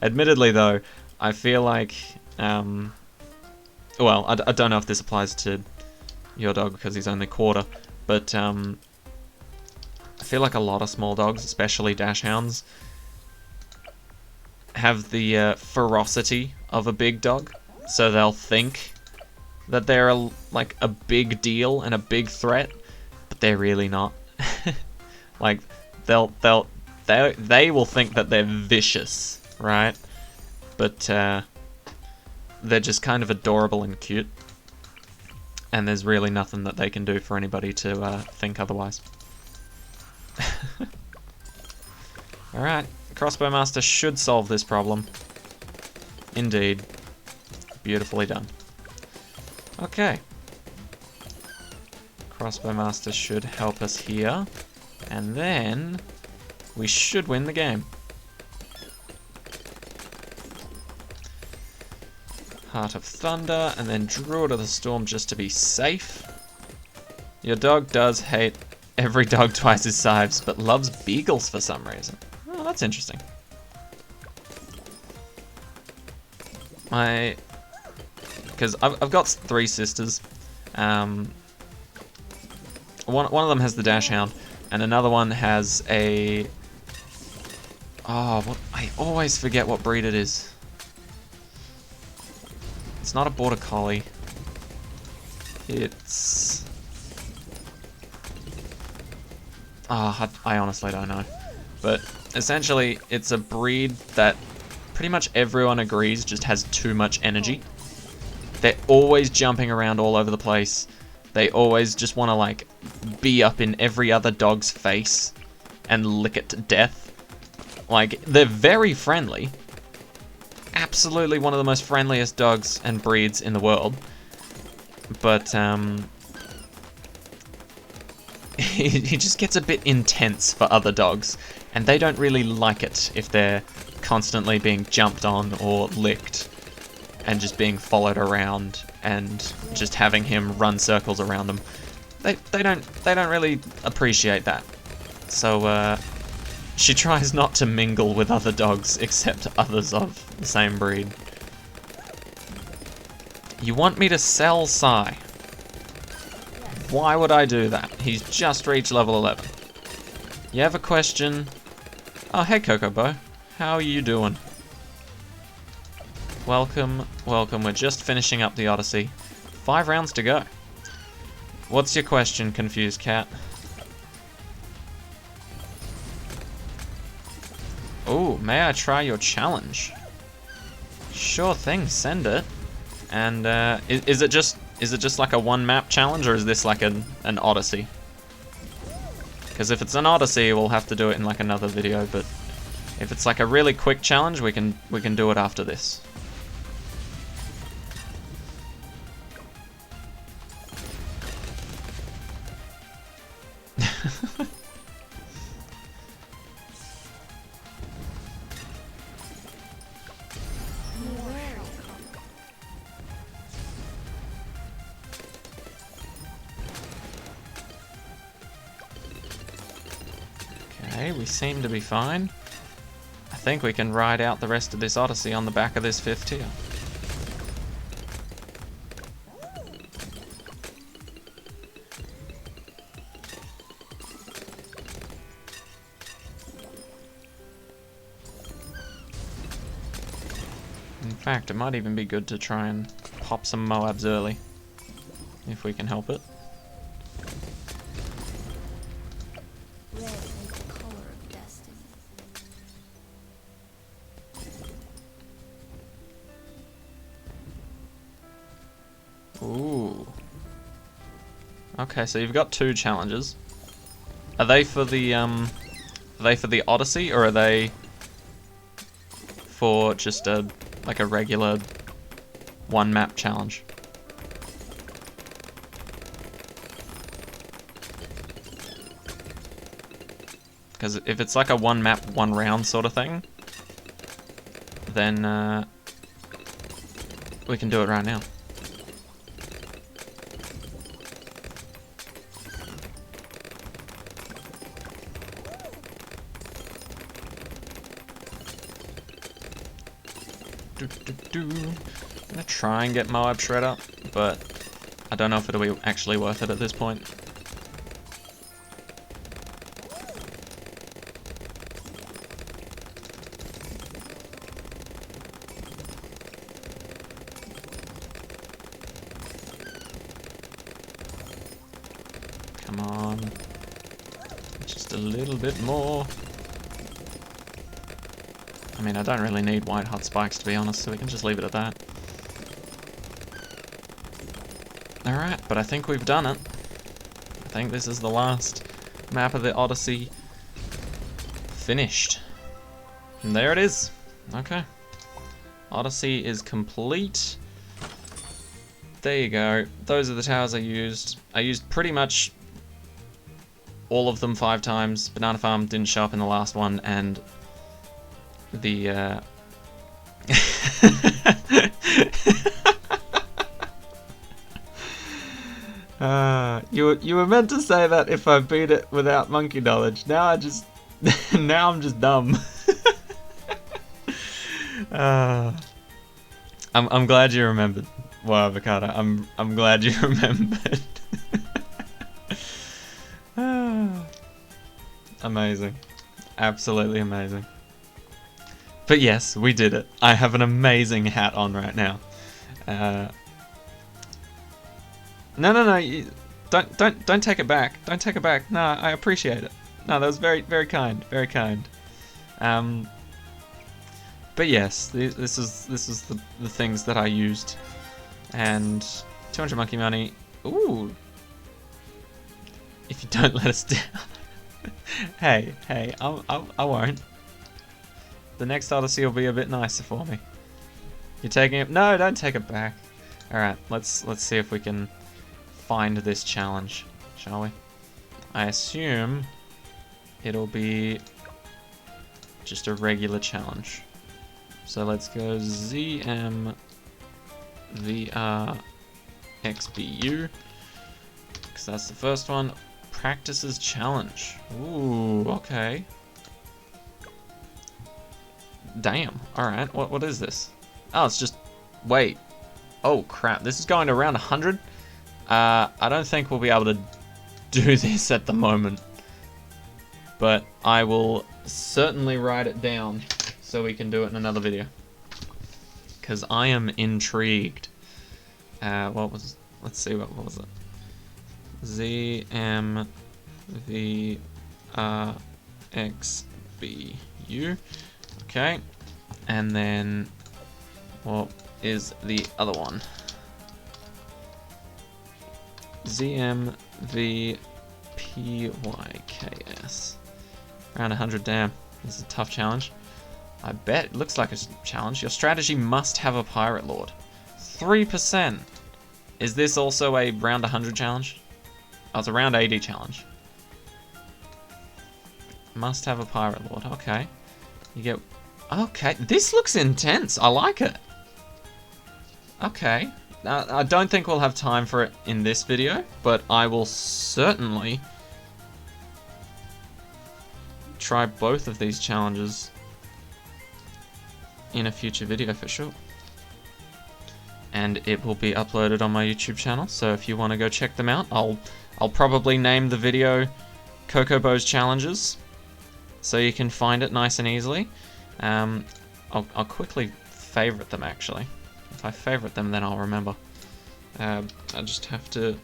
Admittedly, though, I feel like... well, I don't know if this applies to your dog because he's only quarter, but I feel like a lot of small dogs, especially dashhounds, have the ferocity of a big dog, so they'll think that they're like a big deal and a big threat, but they're really not. Like they will think that they're vicious, right? But they're just kind of adorable and cute, and there's really nothing that they can do for anybody to think otherwise. Alright, Crossbow Master should solve this problem. Indeed. Beautifully done. Okay. Crossbow Master should help us here, and then we should win the game. Heart of Thunder, and then Druid of the Storm just to be safe. Your dog does hate every dog twice his size, but loves beagles for some reason. Oh, that's interesting. Because I've got 3 sisters. One of them has the Dash Hound, and another one has a... Oh, I always forget what breed it is. It's not a border collie. It's... I honestly don't know. But essentially, it's a breed that pretty much everyone agrees just has too much energy. They're always jumping around all over the place. They always just want to, like, be up in every other dog's face and lick it to death. Like, they're very friendly. Absolutely one of the most friendliest dogs and breeds in the world. But, he just gets a bit intense for other dogs, and they don't really like it if they're constantly being jumped on or licked and just being followed around and just having him run circles around them. They don't really appreciate that. So she tries not to mingle with other dogs except others of the same breed. You want me to sell Sai? Why would I do that? He's just reached level 11. You have a question? Oh, hey Cocobo. How are you doing? Welcome, welcome. We're just finishing up the Odyssey. 5 rounds to go. What's your question, confused cat? Oh, may I try your challenge? Sure thing, send it. And is it just like a one map challenge, or is this like an Odyssey? Because if it's an Odyssey, we'll have to do it in like another video. But if it's like a really quick challenge, we can do it after this. Okay, we seem to be fine. I think we can ride out the rest of this Odyssey on the back of this 5th tier. In fact, it might even be good to try and pop some Moabs early, if we can help it. Red is the color of destiny. Ooh. Okay, so you've got 2 challenges. Are they for the Odyssey, or are they for just a regular one map challenge? Because if it's like a one map, one round sort of thing, then we can do it right now. I'm gonna try and get Moab Shred up, but I don't know if it'll be actually worth it at this point. Come on. Just a little bit more. I mean, I don't really need white hot spikes, to be honest, so we can just leave it at that. Alright, but I think we've done it. I think this is the last map of the Odyssey finished. And there it is. Okay. Odyssey is complete. There you go. Those are the towers I used. I used pretty much all of them 5 times. Banana Farm didn't show up in the last one, and the you were meant to say that if I beat it without monkey knowledge. Now I just now I'm just dumb. I'm glad you remembered. Wow, Avocado. I'm glad you remembered. Amazing. Absolutely amazing. But yes, we did it. I have an amazing hat on right now. No, don't take it back. Don't take it back. No, I appreciate it. No, that was very, very kind. Very kind. But yes, this is the things that I used, and 200 monkey money. Ooh. If you don't let us down. hey, I won't. The next Odyssey will be a bit nicer for me. You're taking it? No, don't take it back. All right, let's see if we can find this challenge, shall we? I assume it'll be just a regular challenge. So let's go ZMVRXBU, because that's the first one. Practices challenge. Ooh, okay. Damn. All right. What is this? Oh, it's just. Wait. Oh crap! This is going to around 100. I don't think we'll be able to do this at the moment, but I will certainly write it down so we can do it in another video, because I am intrigued. Let's see, what was it? ZMVRXBU. Okay, and then what is the other one? ZMVPYKS. Around 100, damn. This is a tough challenge. I bet it looks like a challenge. Your strategy must have a pirate lord. 3%. Is this also a round 100 challenge? Oh, it's a round 80 challenge. Must have a pirate lord. Okay. You get... Okay. This looks intense. I like it. Okay. I don't think we'll have time for it in this video, but I will certainly try both of these challenges in a future video for sure. And it will be uploaded on my YouTube channel, so if you want to go check them out, I'll probably name the video Cocobo's Challenges, so you can find it nice and easily. I'll quickly favorite them actually. If I favorite them, then I'll remember. I just have to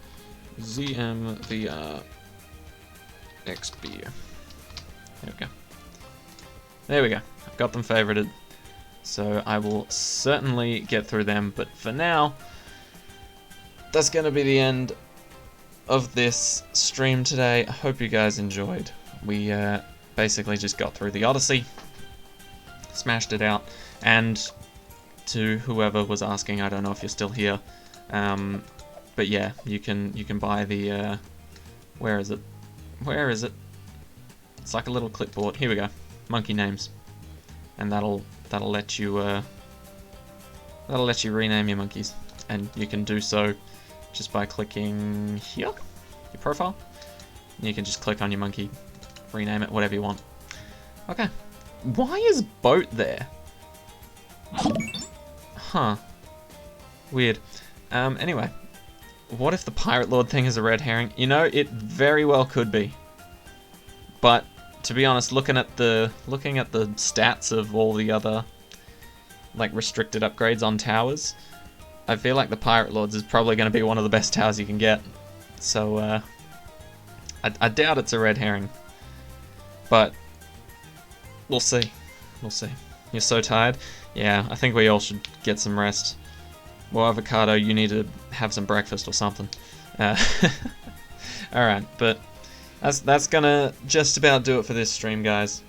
ZMVRXB. There we go. There we go. I've got them favorited. So I will certainly get through them, but for now, that's going to be the end of this stream today. I hope you guys enjoyed. We basically just got through the Odyssey, smashed it out, and to whoever was asking, I don't know if you're still here, but yeah, you can buy the where is it? It's like a little clipboard. Here we go. Monkey names, and that'll let you rename your monkeys, and you can do so just by clicking here, your profile. You can just click on your monkey, rename it, whatever you want. Okay. Why is boat there? Huh. Weird. Anyway, what if the Pirate Lord thing is a red herring? You know, it very well could be. But to be honest, looking at the stats of all the other like restricted upgrades on towers, I feel like the Pirate Lords is probably going to be one of the best towers you can get. So I doubt it's a red herring. But we'll see. We'll see. You're so tired? Yeah, I think we all should get some rest. Well, Avocado, you need to have some breakfast or something. Alright, but that's gonna just about do it for this stream, guys.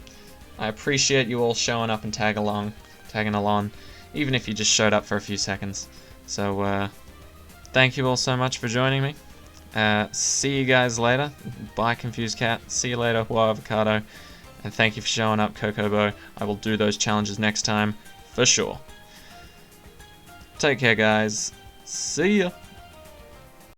I appreciate you all showing up and tagging along, even if you just showed up for a few seconds. So, thank you all so much for joining me. See you guys later. Bye, Confused Cat. See you later, Whoa Avocado. And thank you for showing up, Cocobo. I will do those challenges next time, for sure. Take care, guys. See ya.